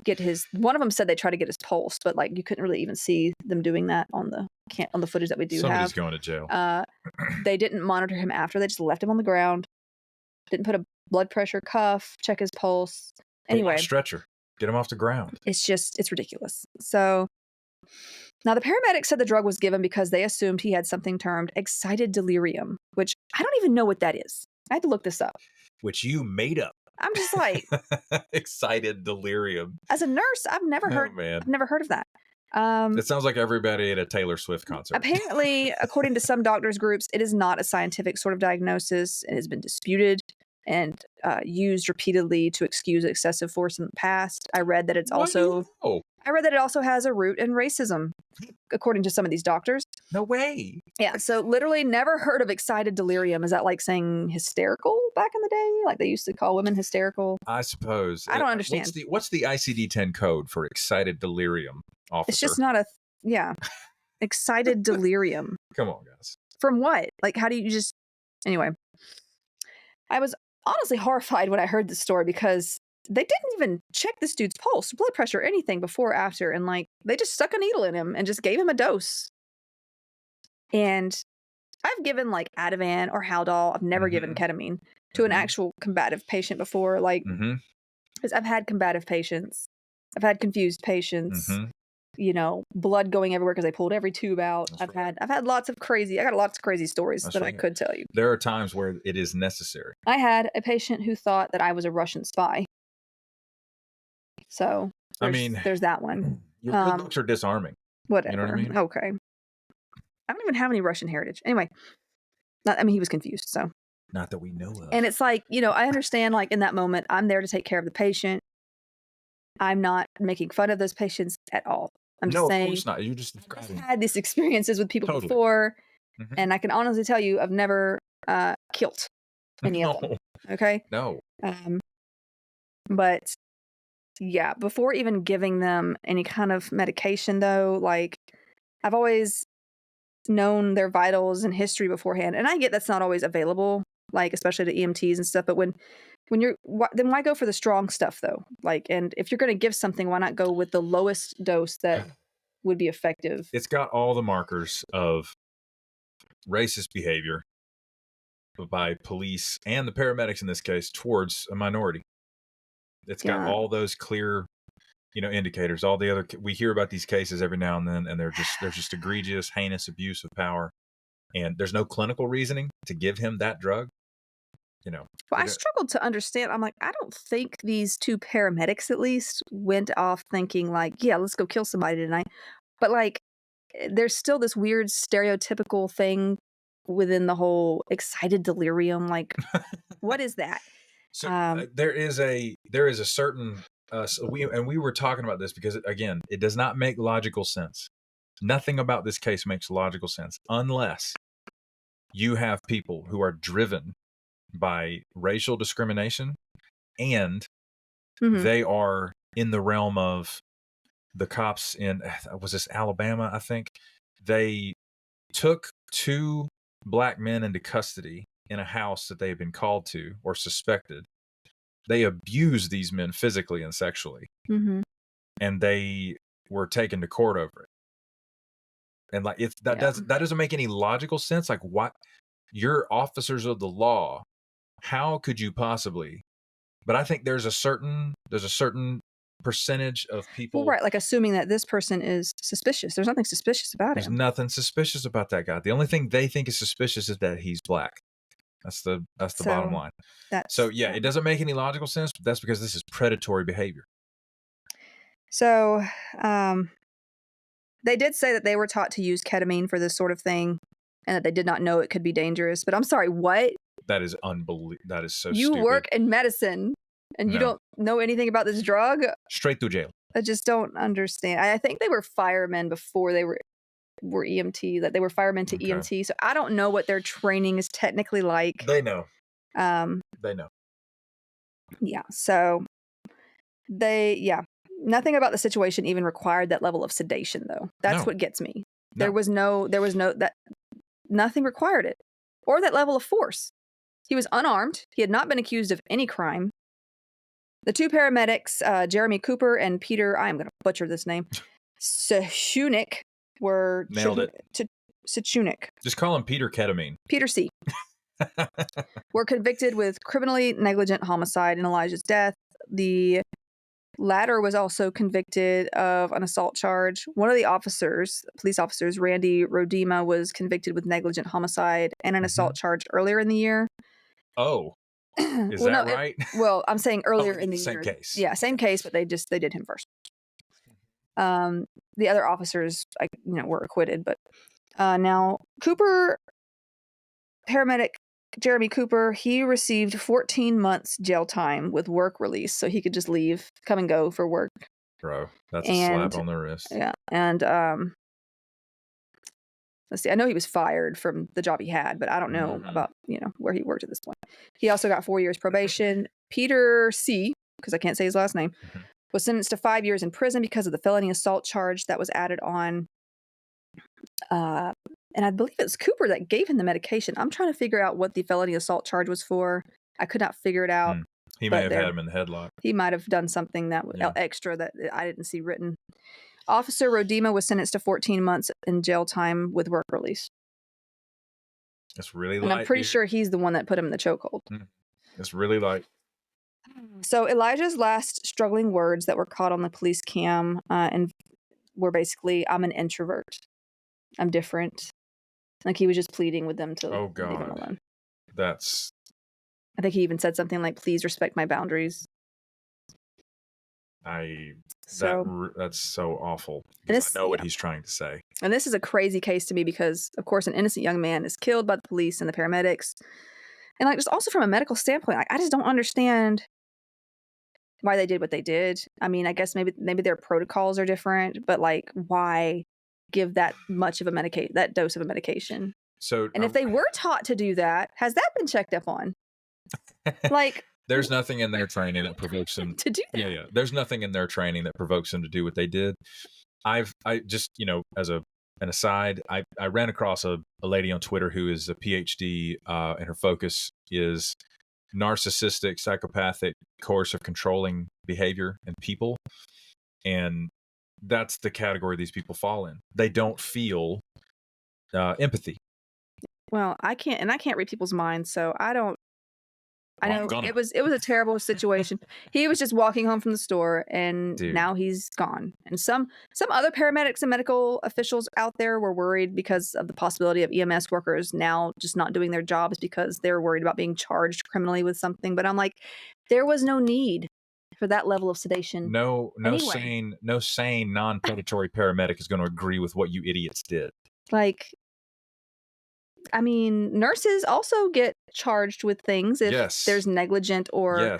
get one of them said they tried to get his pulse, but like you couldn't really even see them doing that on the footage that we do Somebody's have. Going to jail. They didn't monitor him after. They just left him on the ground. Didn't put a blood pressure cuff, check his pulse. Anyway, stretcher. Get him off the ground. It's ridiculous. So now the paramedics said the drug was given because they assumed he had something termed excited delirium, which I don't even know what that is. I had to look this up. Which you made up. I'm just like excited delirium. As a nurse, I've never heard of that. It sounds like everybody at a Taylor Swift concert. Apparently, according to some doctors' groups, it is not a scientific sort of diagnosis. It has been disputed and used repeatedly to excuse excessive force in the past. I read that it also has a root in racism, according to some of these doctors. No way. Yeah, so literally never heard of excited delirium. Is that like saying hysterical back in the day? Like they used to call women hysterical? I suppose. I don't understand. What's the ICD-10 code for excited delirium, officer? It's just not excited delirium. Come on, guys. From what? Like, how do you just... Anyway, I was honestly horrified when I heard this story because they didn't even check this dude's pulse, blood pressure, anything before or after. And like, they just stuck a needle in him and just gave him a dose. And I've given like Ativan or Haldol. I've never given ketamine to an actual combative patient before. Like, because I've had combative patients I've had confused patients. You know, blood going everywhere because they pulled every tube out. I've had lots of crazy. I got lots of crazy stories that I could tell you. There are times where it is necessary. I had a patient who thought that I was a Russian spy. So there's that one. Your good looks are disarming. Whatever. You know what I mean? Okay. I don't even have any Russian heritage. Anyway, he was confused. So not that we know of. And it's like, you know, I understand. Like in that moment, I'm there to take care of the patient. I'm not making fun of those patients at all. I'm just saying, of course not. You just had these experiences with people before, and I can honestly tell you, I've never killed any of them. Okay. No. But yeah, before even giving them any kind of medication, though, like I've always known their vitals and history beforehand, and I get that's not always available, like especially to EMTs and stuff. But when you're, then why go for the strong stuff though? Like, and if you're going to give something, why not go with the lowest dose that would be effective? It's got all the markers of racist behavior by police and the paramedics in this case towards a minority. It's got all those clear, you know, indicators. All the other, we hear about these cases every now and then, and there's just egregious, heinous abuse of power, and there's no clinical reasoning to give him that drug. You know, well, I struggled to understand. I'm like, I don't think these two paramedics at least went off thinking like, yeah, let's go kill somebody tonight. But like, there's still this weird stereotypical thing within the whole excited delirium. Like, what is that? So there is a certain we were talking about this because again, it does not make logical sense. Nothing about this case makes logical sense unless you have people who are driven by racial discrimination and they are in the realm of the cops in, was this Alabama, I think. They took 2 black men into custody in a house that they had been called to or suspected. They abused these men physically and sexually. And they were taken to court over it. And like, if that doesn't make any logical sense. Like, what? You're officers of the law. How could you possibly? But I think there's a certain percentage of people. Well, right, like assuming that this person is suspicious. There's nothing suspicious about him. There's nothing suspicious about that guy. The only thing they think is suspicious is that he's black. That's the bottom line. So yeah, it doesn't make any logical sense, but that's because this is predatory behavior. So they did say that they were taught to use ketamine for this sort of thing and that they did not know it could be dangerous. But I'm sorry, what? That is unbelievable. That is so stupid. You work in medicine and you don't know anything about this drug? Straight to jail. I just don't understand. I think they were firemen before they were EMT, that they were firemen to EMT. So I don't know what their training is technically like. They know. They know. Yeah. So nothing about the situation even required that level of sedation though. That's what gets me. There was nothing required it or that level of force. He was unarmed. He had not been accused of any crime. The 2 paramedics, Jeremy Cooper and Peter, I am going to butcher this name, Succinylcholine, were nailed it. Succinylcholine. Just call him Peter Ketamine. Peter C. were convicted with criminally negligent homicide in Elijah's death. The latter was also convicted of an assault charge. One of the police officers, Randy Rodema, was convicted with negligent homicide and an assault charge earlier in the year. Oh. Is that right? I'm saying earlier in the year. Same case. Yeah, same case, but they did him first. The other officers, were acquitted, but now paramedic Jeremy Cooper, he received 14 months jail time with work release, so he could just leave, come and go for work. Bro, that's a slap on the wrist. Yeah, and let's see. I know he was fired from the job he had, but I don't know about, where he worked at this point. He also got 4 years probation. Peter C., because I can't say his last name, was sentenced to 5 years in prison because of the felony assault charge that was added on. And I believe it's Cooper that gave him the medication. I'm trying to figure out what the felony assault charge was for. I could not figure it out. He may have had him in the headlock. He might have done something that was extra that I didn't see written. Officer Rodema was sentenced to 14 months in jail time with work release. That's really light. And I'm pretty sure he's the one that put him in the chokehold. It's really light. So Elijah's last struggling words that were caught on the police cam and were basically, "I'm an introvert. I'm different." Like he was just pleading with them to leave him alone. That's. I think he even said something like, "Please respect my boundaries." That's so awful. Because I know what he's trying to say. And this is a crazy case to me because, of course, an innocent young man is killed by the police and the paramedics. And like, just also from a medical standpoint, like I just don't understand why they did what they did. I mean, I guess maybe their protocols are different, but like, why give that much of that dose of a medication? So, and if they were taught to do that, has that been checked up on? Like, there's nothing in their training that provokes them to do that. Yeah. There's nothing in their training that provokes them to do what they did. I just, as an aside, I ran across a lady on Twitter who is a PhD, and her focus is narcissistic, psychopathic, coercive, controlling behavior in people. And that's the category these people fall in. They don't feel empathy. Well, I can't read people's minds, so I don't. I know it was a terrible situation. He was just walking home from the store, and now he's gone. And some other paramedics and medical officials out there were worried because of the possibility of EMS workers now just not doing their jobs because they're worried about being charged criminally with something. But I'm like, there was no need for that level of sedation. No sane, non-predatory paramedic is going to agree with what you idiots did. Like, I mean, nurses also get charged with things if there's negligent or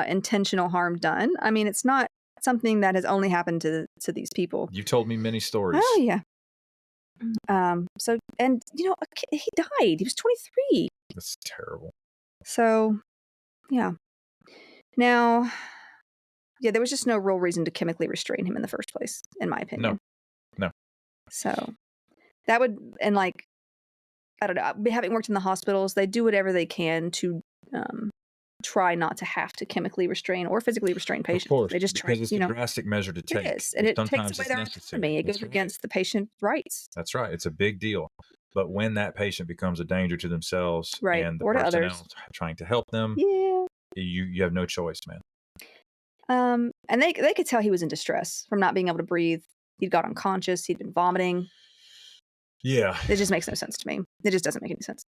intentional harm done. I mean, it's not something that has only happened to these people. You told me many stories. Oh, yeah. So, and, he died. He was 23. That's terrible. So, yeah. Now, there was just no real reason to chemically restrain him in the first place, in my opinion. No. So, that would, and like, I don't know, having worked in the hospitals, they do whatever they can to try not to have to chemically restrain or physically restrain patients. Of course, they just try, because it's a drastic measure to take. It is, and it takes away their autonomy. It goes against the patient's rights. That's right. It's a big deal. But when that patient becomes a danger to themselves and the or to personnel others trying to help them, you have no choice, man. And they could tell he was in distress from not being able to breathe. He'd got unconscious. He'd been vomiting. Yeah. It just makes no sense to me. It just doesn't make any sense.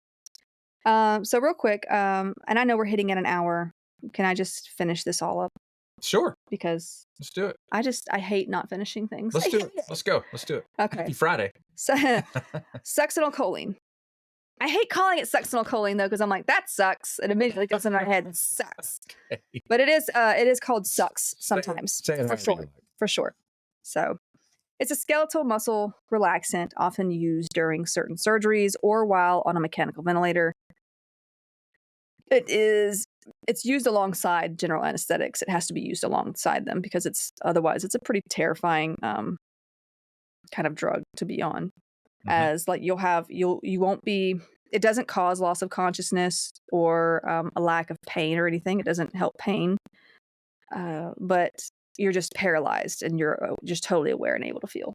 So real quick, and I know we're hitting at an hour. Can I just finish this all up? Sure. Because let's do it. I hate not finishing things. Let's do it. Let's go. Let's do it. Okay. Happy Friday. So, Succinylcholine. I hate calling it succinylcholine though, because I'm like, that sucks. It immediately goes in my head. It sucks. Okay. But it is called sucks sometimes. Say it for sure. So it's a skeletal muscle relaxant often used during certain surgeries or while on a mechanical ventilator. It's used alongside general anesthetics. It has to be used alongside them because otherwise it's a pretty terrifying kind of drug to be on. Mm-hmm. As like you won't be. It doesn't cause loss of consciousness or a lack of pain or anything. It doesn't help pain, but you're just paralyzed and you're just totally aware and able to feel.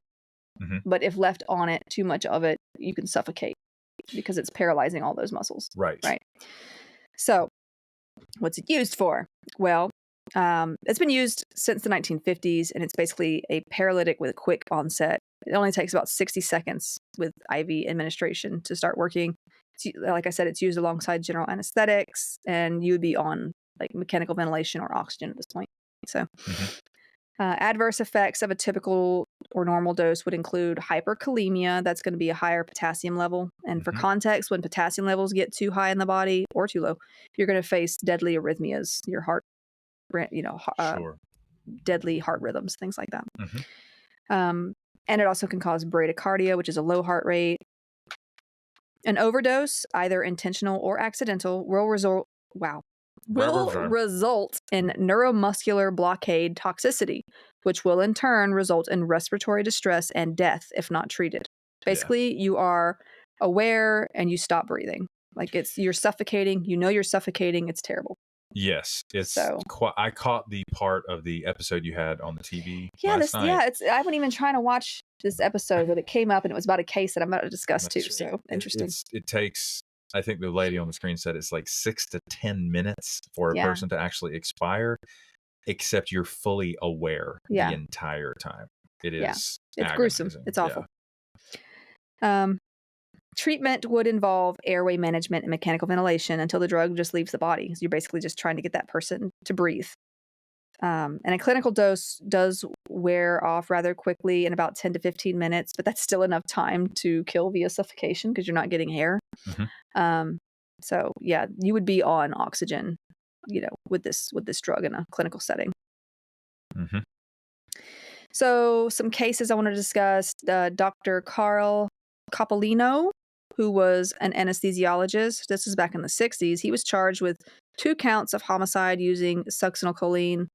Mm-hmm. But if left on it, too much of it, you can suffocate because it's paralyzing all those muscles. Right. So what's it used for? Well, it's been used since the 1950s, and it's basically a paralytic with a quick onset. It only takes about 60 seconds with IV administration to start working. Like I said, it's used alongside general anesthetics, and you would be on like mechanical ventilation or oxygen at this point. So adverse effects of a typical or normal dose would include hyperkalemia. That's going to be a higher potassium level. And for context, when potassium levels get too high in the body or too low, you're going to face deadly arrhythmias, your heart, deadly heart rhythms, things like that. Mm-hmm. And it also can cause bradycardia, which is a low heart rate. An overdose, either intentional or accidental, will result in neuromuscular blockade toxicity, which will in turn result in respiratory distress and death if not treated. Basically, you are aware and you stop breathing. Like you're suffocating. You're suffocating. It's terrible. Yes, I caught the part of the episode you had on the TV. Night. I've been even trying to watch this episode, but it came up and it was about a case that I'm about to discuss too. So interesting. It takes I think the lady on the screen said it's like 6 to 10 minutes for a Yeah. person to actually expire, except you're fully aware Yeah. the entire time. It is It's gruesome. agonizing. It's awful. Treatment would involve airway management and mechanical ventilation until the drug just leaves the body. So you're basically just trying to get that person to breathe. And a clinical dose does wear off rather quickly in about 10 to 15 minutes, but that's still enough time to kill via suffocation because you're not getting air. Mhm. So yeah, you would be on oxygen, with this drug in a clinical setting. Mhm. So some cases I want to discuss. Dr. Carl Coppolino, who was an anesthesiologist. This was back in the 60s. He was charged with 2 counts of homicide using succinylcholine.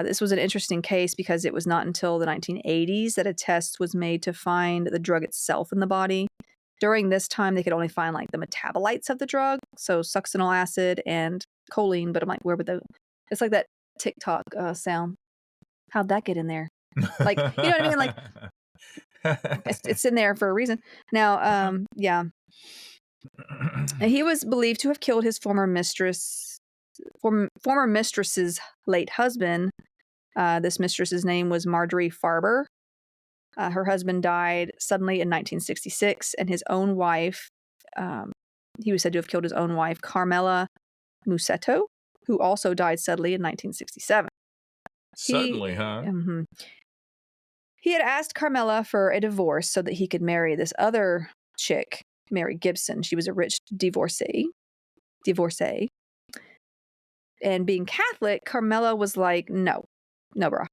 This was an interesting case because it was not until the 1980s that a test was made to find the drug itself in the body. During this time, they could only find like the metabolites of the drug, so succinyl acid and choline. But I'm like, where would it's like that TikTok sound. How'd that get in there? Like, you know what I mean? Like, it's in there for a reason. Now, yeah. He was believed to have killed his former mistress's late husband. This mistress's name was Marjorie Farber. Her husband died suddenly in 1966, and his own wife, he was said to have killed his own wife, Carmela Musetto, who also died suddenly in 1967. Suddenly, huh? He had asked Carmela for a divorce so that he could marry this other chick, Mary Gibson. She was a rich divorcee. And being Catholic, Carmela was like, no, bro.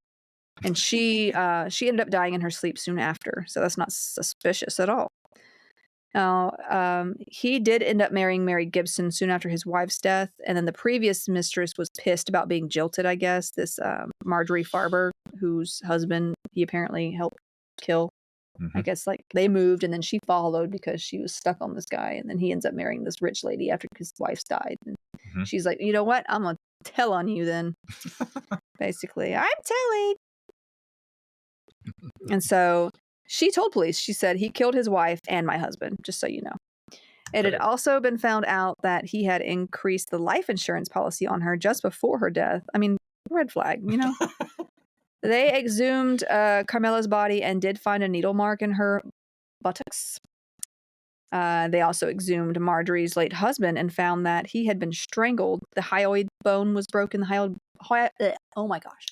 And she ended up dying in her sleep soon after. So that's not suspicious at all. Now, he did end up marrying Mary Gibson soon after his wife's death. And then the previous mistress was pissed about being jilted, I guess. This Marjorie Farber, whose husband he apparently helped kill. I guess like they moved and then she followed because she was stuck on this guy. And then he ends up marrying this rich lady after his wife died. And she's like, you know what? I'm going to tell on you then. Basically, I'm telling. And so she told police, she said, he killed his wife and my husband, just so you know. It had also been found out that he had increased the life insurance policy on her just before her death. I mean, red flag, you know? They exhumed Carmela's body and did find a needle mark in her buttocks. They also exhumed Marjorie's late husband and found that he had been strangled. The hyoid bone was broken. Oh my gosh.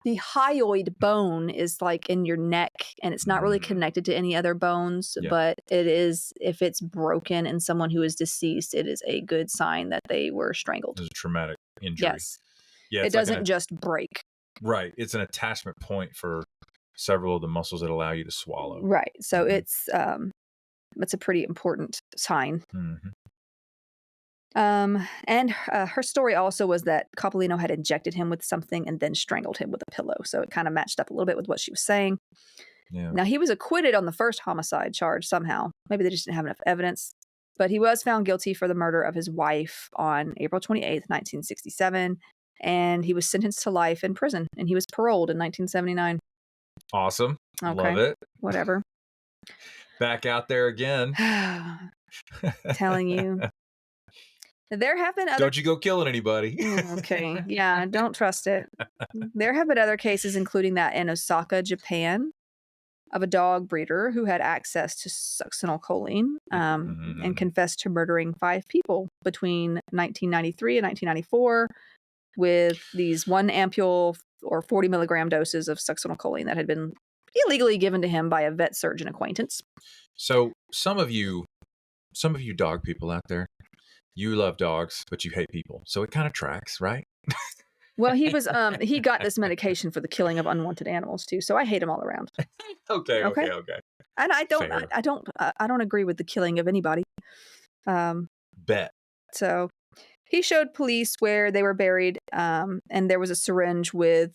The hyoid bone is like in your neck, and it's not really connected to any other bones, but it is, if it's broken in someone who is deceased, it is a good sign that they were strangled. It's a traumatic injury. Yes. Yeah, it doesn't just break. Right. It's an attachment point for several of the muscles that allow you to swallow. Right. So it's a pretty important sign. And her story also was that Coppolino had injected him with something and then strangled him with a pillow. So it kind of matched up a little bit with what she was saying. Yeah. Now, he was acquitted on the first homicide charge somehow. Maybe they just didn't have enough evidence. But he was found guilty for the murder of his wife on April 28th, 1967. And he was sentenced to life in prison. And he was paroled in 1979. Awesome. Okay. Love it. Whatever. Back out there again. Telling you. There have been other... Don't you go killing anybody. Okay. Yeah, don't trust it. There have been other cases, including that in Osaka, Japan, of a dog breeder who had access to succinylcholine and confessed to murdering 5 people between 1993 and 1994 with these 1 ampule or 40 milligram doses of succinylcholine that had been illegally given to him by a vet surgeon acquaintance. So some of you dog people out there, you love dogs, but you hate people. So it kind of tracks, right? Well, he was he got this medication for the killing of unwanted animals too. So I hate him all around. Okay. And I don't agree with the killing of anybody. Bet. So he showed police where they were buried, and there was a syringe with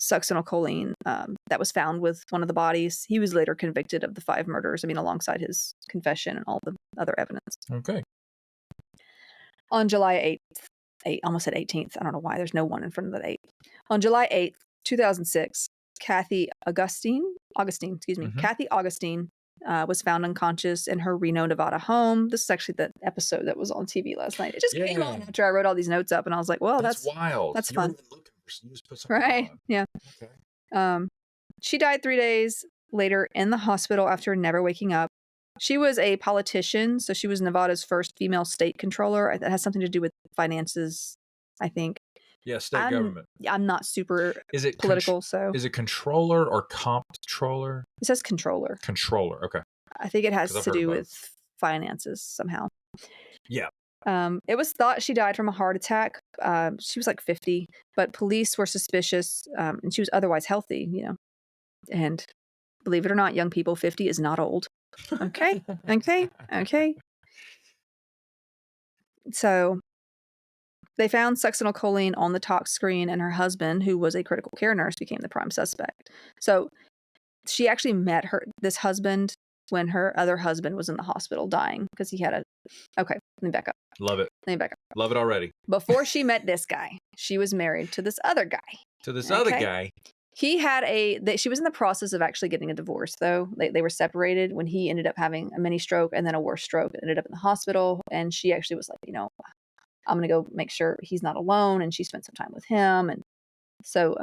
succinylcholine that was found with one of the bodies. He was later convicted of the 5 murders. I mean, alongside his confession and all the other evidence. Okay. On July 8th, almost said 18th. I don't know why. There's no 1 in front of that 8. On July 8th, 2006, Kathy Augustine, Kathy Augustine was found unconscious in her Reno, Nevada home. This is actually the episode that was on TV last night. It just came on after I wrote all these notes up, and I was like, well, that's wild. That's you fun. Weren't even looking for, you just put something Right. on. Yeah. Okay. She died 3 days later in the hospital after never waking up. She was a politician, so she was Nevada's first female state controller. That has something to do with finances, I think. Yeah, state government. I'm not super political, so. Is it controller or comptroller? It says controller. Controller, okay. I think it has to do with finances somehow. Yeah. It was thought she died from a heart attack. She was like 50, but police were suspicious, and she was otherwise healthy, you know. And believe it or not, young people, 50 is not old. Okay. So they found succinylcholine on the tox screen, and her husband, who was a critical care nurse, became the prime suspect. So she actually met this husband when her other husband was in the hospital dying because he had okay, let me back up. Love it. Let me back up. Love it already. Before she met this guy, she was married to this other guy. Other guy. He had she was in the process of actually getting a divorce, though. They were separated when he ended up having a mini stroke and then a worse stroke, ended up in the hospital. And she actually was like, you know, I'm going to go make sure he's not alone. And she spent some time with him. And so,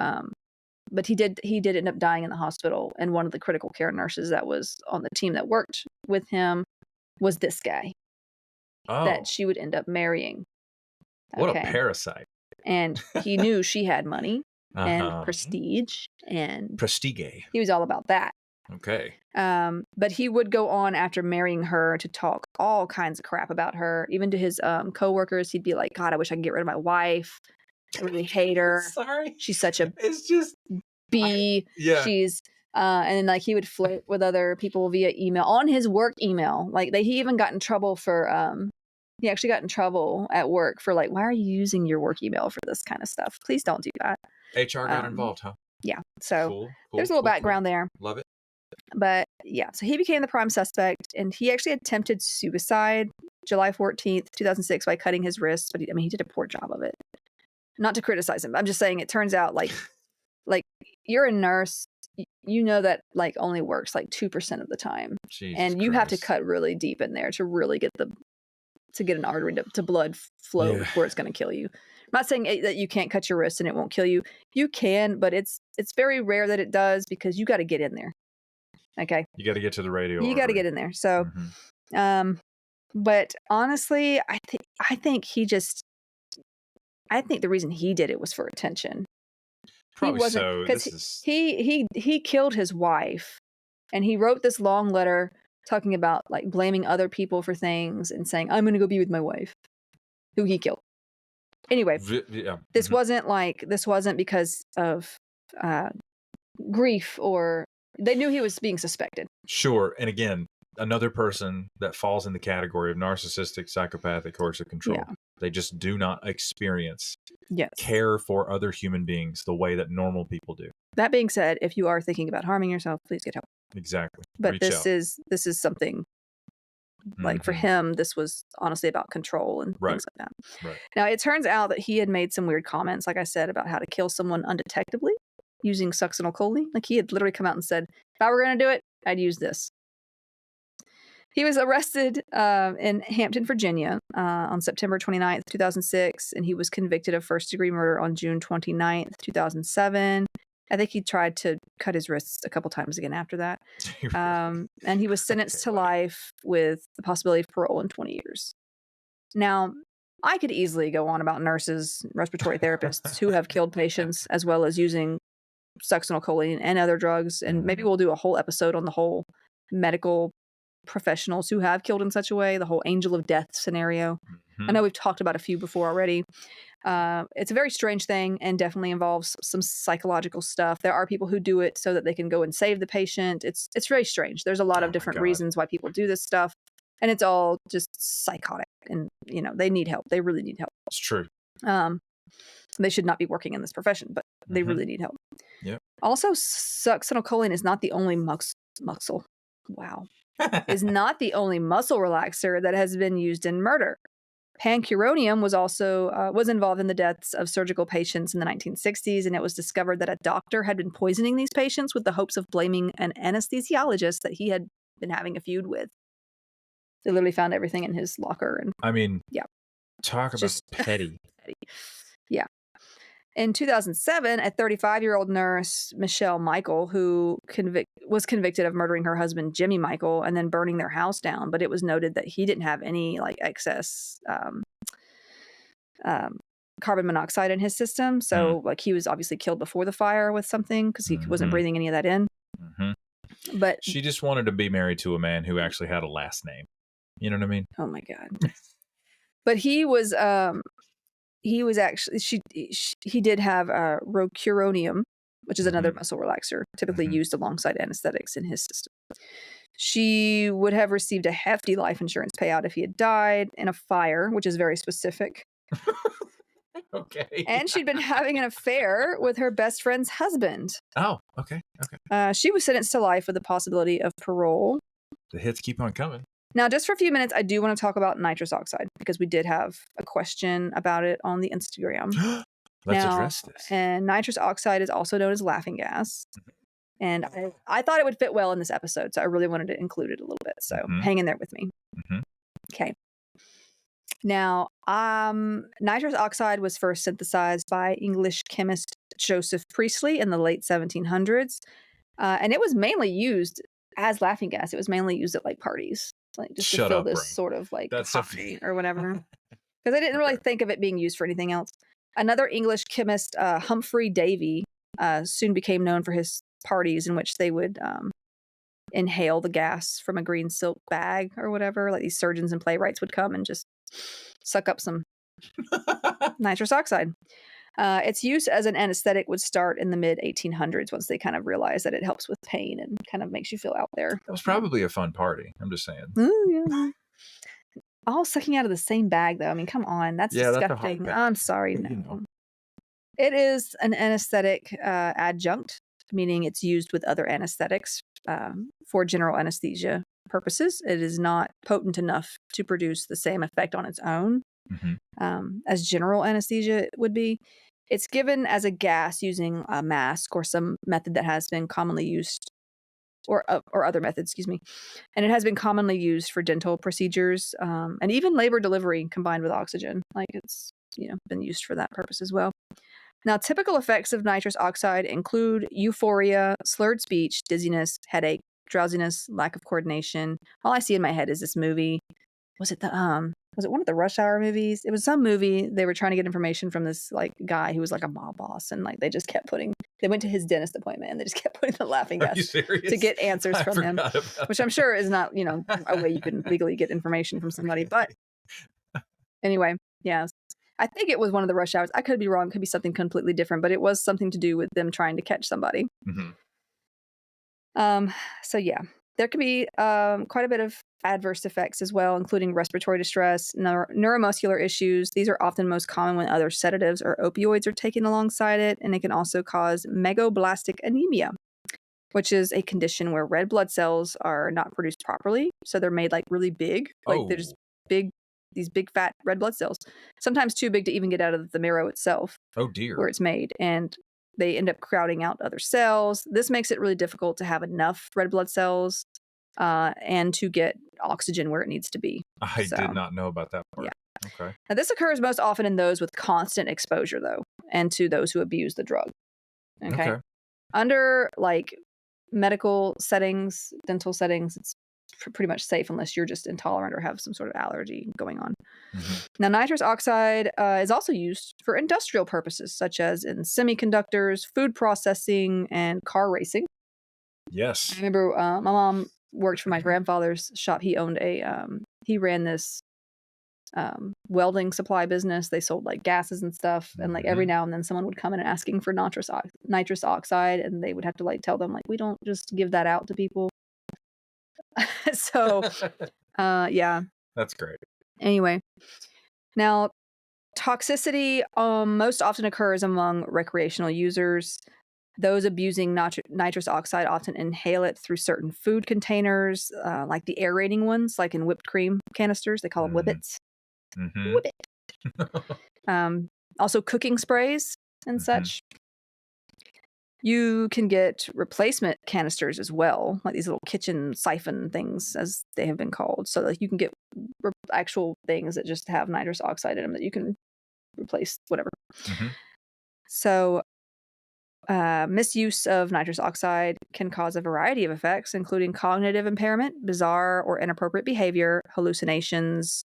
but he did end up dying in the hospital. And one of the critical care nurses that was on the team that worked with him was this guy that she would end up marrying. What a parasite. And he knew she had money. And prestige and prestige. He was all about that. Okay. But he would go on after marrying her to talk all kinds of crap about her. Even to his coworkers, he'd be like, God, I wish I could get rid of my wife. I really hate her. Sorry. She's such a it's just B. She's and then like he would flirt with other people via email on his work email. Like he even got in trouble for he actually got in trouble at work for like, why are you using your work email for this kind of stuff? Please don't do that. HR got involved, huh? Yeah. So there's a little background there. Love it. But yeah, so he became the prime suspect, and he actually attempted suicide July 14th, 2006 by cutting his wrists. But he did a poor job of it. Not to criticize him. I'm just saying it turns out like you're a nurse. You know that like only works like 2% of the time. And you have to cut really deep in there to really get an artery to blood flow before it's going to kill you. I'm not saying that you can't cut your wrist and it won't kill you. You can, but it's very rare that it does because you got to get in there. Okay. You got to get to the radio. You got to get in there. So, but honestly, I think the reason he did it was for attention. Probably so. Because he killed his wife, and he wrote this long letter talking about like blaming other people for things and saying, I'm going to go be with my wife, who he killed. Anyway, this wasn't because of grief, or they knew he was being suspected. Sure. And again, another person that falls in the category of narcissistic, psychopathic, coercive control. Yeah. They just do not experience care for other human beings the way that normal people do. That being said, if you are thinking about harming yourself, please get help. Exactly. But this is something like for him, this was honestly about control and things like that. Right. Now, it turns out that he had made some weird comments, like I said, about how to kill someone undetectably using succinylcholine. Like he had literally come out and said, if I were going to do it, I'd use this. He was arrested in Hampton, Virginia on September 29th, 2006, and he was convicted of first-degree murder on June 29th, 2007. I think he tried to cut his wrists a couple times again after that. And he was sentenced to life with the possibility of parole in 20 years. Now, I could easily go on about nurses, respiratory therapists who have killed patients as well as using succinylcholine and other drugs. And maybe we'll do a whole episode on the whole medical professionals who have killed in such a way, the whole angel of death scenario. I know we've talked about a few before already. It's a very strange thing and definitely involves some psychological stuff. There are people who do it so that they can go and save the patient. It's very strange. There's a lot of different reasons why people do this stuff, and it's all just psychotic. And they need help. They really need help. It's true. They should not be working in this profession, but they really need help. Yeah. Also, succinylcholine is not the only muscle. Wow. is not the only muscle relaxer that has been used in murder. Pancuronium was also was involved in the deaths of surgical patients in the 1960s, and it was discovered that a doctor had been poisoning these patients with the hopes of blaming an anesthesiologist that he had been having a feud with. They literally found everything in his locker. And I mean, yeah, talk about just petty. Yeah. In 2007, a 35-year-old nurse, Michelle Michael, who was convicted of murdering her husband, Jimmy Michael, and then burning their house down. But it was noted that he didn't have any like excess carbon monoxide in his system. So like he was obviously killed before the fire with something because he wasn't breathing any of that in. But she just wanted to be married to a man who actually had a last name. You know what I mean? Oh my God. But he was actually, he did have rocuronium, which is another muscle relaxer, typically used alongside anesthetics in his system. She would have received a hefty life insurance payout if he had died in a fire, which is very specific. Okay. And she'd been having an affair with her best friend's husband. Oh, okay. Okay. She was sentenced to life with the possibility of parole. The hits keep on coming. Now, just for a few minutes, I do want to talk about nitrous oxide because we did have a question about it on the Instagram. Let's address this. And nitrous oxide is also known as laughing gas. And I thought it would fit well in this episode, so I really wanted to include it a little bit. So hang in there with me. Okay. Now, nitrous oxide was first synthesized by English chemist Joseph Priestley in the late 1700s. And it was mainly used as laughing gas. It was mainly used at like parties, like just to fill this sort of like coffee or whatever. Because I didn't really think of it being used for anything else. Another English chemist, Humphrey Davy, soon became known for his parties in which they would inhale the gas from a green silk bag or whatever. Like these surgeons and playwrights would come and just suck up some nitrous oxide. Its use as an anesthetic would start in the mid-1800s once they kind of realized that it helps with pain and kind of makes you feel out there. That was probably a fun party. I'm just saying. Yeah. All sucking out of the same bag, though. I mean, come on. That's disgusting. That's I'm sorry. No. It is an anesthetic adjunct, meaning it's used with other anesthetics for general anesthesia purposes. It is not potent enough to produce the same effect on its own as general anesthesia would be. It's given as a gas using a mask or some method that has been commonly used, or other methods, excuse me. And it has been commonly used for dental procedures and even labor delivery combined with oxygen. Like it's been used for that purpose as well. Now, typical effects of nitrous oxide include euphoria, slurred speech, dizziness, headache, drowsiness, lack of coordination. All I see in my head is this movie. Was it one of the Rush Hour movies? It was some movie. They were trying to get information from this like guy who was like a mob boss, and like they just kept they went to his dentist appointment and they just kept putting the laughing gas to get answers from him, which I'm sure is not, a way you can legally get information from somebody. But anyway, yeah, I think it was one of the Rush Hours. I could be wrong. It could be something completely different, but it was something to do with them trying to catch somebody. So yeah, there could be quite a bit of adverse effects as well, including respiratory distress, neuromuscular issues. These are often most common when other sedatives or opioids are taken alongside it, and it can also cause megablastic anemia, which is a condition where red blood cells are not produced properly, so they're made like really big, they're just these big fat red blood cells, sometimes too big to even get out of the marrow itself. Oh dear. Where it's made, and they end up crowding out other cells. This makes it really difficult to have enough red blood cells and to get oxygen where it needs to be. I did not know about that part. Yeah. Okay. Now, this occurs most often in those with constant exposure, though, and to those who abuse the drug. Okay. Under like medical settings, dental settings, it's pretty much safe unless you're just intolerant or have some sort of allergy going on. Now, nitrous oxide is also used for industrial purposes, such as in semiconductors, food processing, and car racing. Yes. I remember my mom worked for my grandfather's shop. He owned he ran this welding supply business. They sold like gases and stuff. And like every now and then someone would come in and asking for nitrous oxide, and they would have to like tell them like, we don't just give that out to people. So, yeah. That's great. Anyway, now toxicity most often occurs among recreational users. Those abusing nitrous oxide often inhale it through certain food containers, like the aerating ones, like in whipped cream canisters. They call them whippets. Whippet. Also cooking sprays and such. You can get replacement canisters as well, like these little kitchen siphon things, as they have been called. So like you can get actual things that just have nitrous oxide in them that you can replace whatever. Mm-hmm. So misuse of nitrous oxide can cause a variety of effects, including cognitive impairment, bizarre or inappropriate behavior, hallucinations,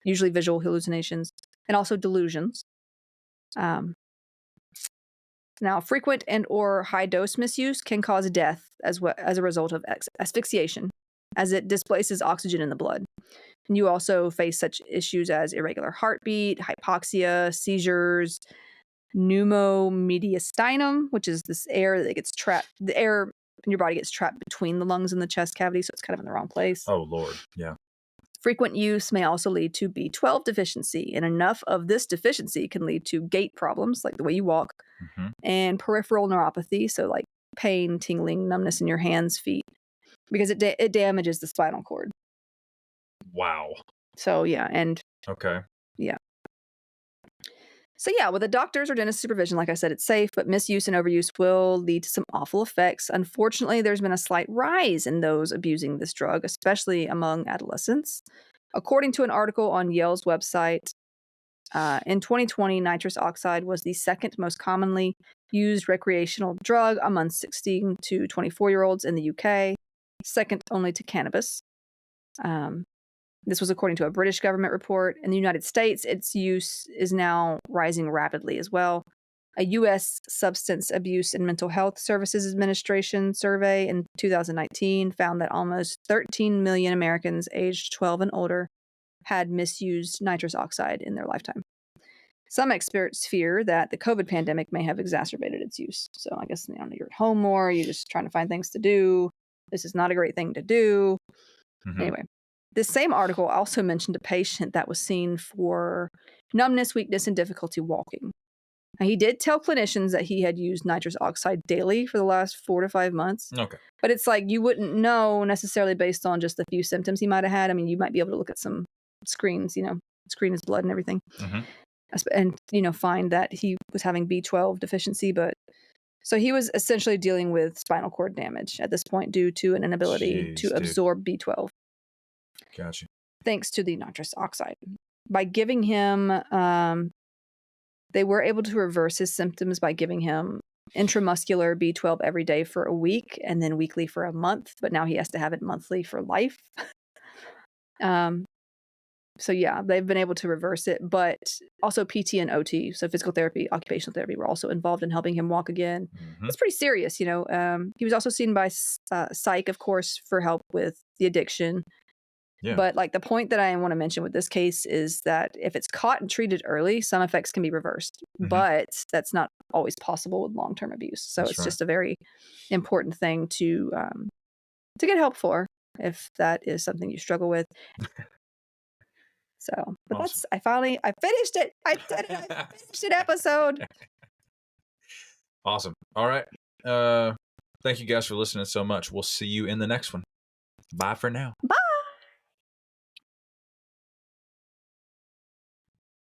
usually visual hallucinations, and also delusions. Now, frequent and or high dose misuse can cause death as a result of asphyxiation, as it displaces oxygen in the blood. And you also face such issues as irregular heartbeat, hypoxia, seizures, pneumomediastinum, which is this air that gets trapped. The air in your body gets trapped between the lungs and the chest cavity, so it's kind of in the wrong place. Oh, Lord. Yeah. Frequent use may also lead to B12 deficiency, and enough of this deficiency can lead to gait problems, like the way you walk, and peripheral neuropathy, so like pain, tingling, numbness in your hands, feet, because it damages the spinal cord. Wow. So, yeah, and... Okay. Yeah. So, yeah, with a doctor's or dentist supervision, like I said, it's safe, but misuse and overuse will lead to some awful effects. Unfortunately, there's been a slight rise in those abusing this drug, especially among adolescents. According to an article on Yale's website, in 2020, nitrous oxide was the second most commonly used recreational drug among 16 to 24-year-olds in the UK, second only to cannabis. This was according to a British government report. In the United States, its use is now rising rapidly as well. A U.S. Substance Abuse and Mental Health Services Administration survey in 2019 found that almost 13 million Americans aged 12 and older had misused nitrous oxide in their lifetime. Some experts fear that the COVID pandemic may have exacerbated its use. So I guess you're at home more, you're just trying to find things to do. This is not a great thing to do. Anyway. This same article also mentioned a patient that was seen for numbness, weakness, and difficulty walking. Now, he did tell clinicians that he had used nitrous oxide daily for the last 4 to 5 months. Okay. But it's like you wouldn't know necessarily based on just the few symptoms he might have had. I mean, you might be able to look at some screens, screen his blood and everything. And, find that he was having B12 deficiency. But so he was essentially dealing with spinal cord damage at this point due to an inability to absorb B12. Gotcha. Thanks to the nitrous oxide. By giving him, they were able to reverse his symptoms by giving him intramuscular B12 every day for a week and then weekly for a month. But now he has to have it monthly for life. So yeah, they've been able to reverse it, but also PT and OT, so physical therapy, occupational therapy, were also involved in helping him walk again. It's pretty serious, He was also seen by psych, of course, for help with the addiction. Yeah. But like the point that I want to mention with this case is that if it's caught and treated early, some effects can be reversed, but that's not always possible with long-term abuse. So it's just a very important thing to get help for if that is something you struggle with. So, but awesome. I finished it. I did it. I finished an episode. Awesome. All right. Thank you guys for listening so much. We'll see you in the next one. Bye for now. Bye.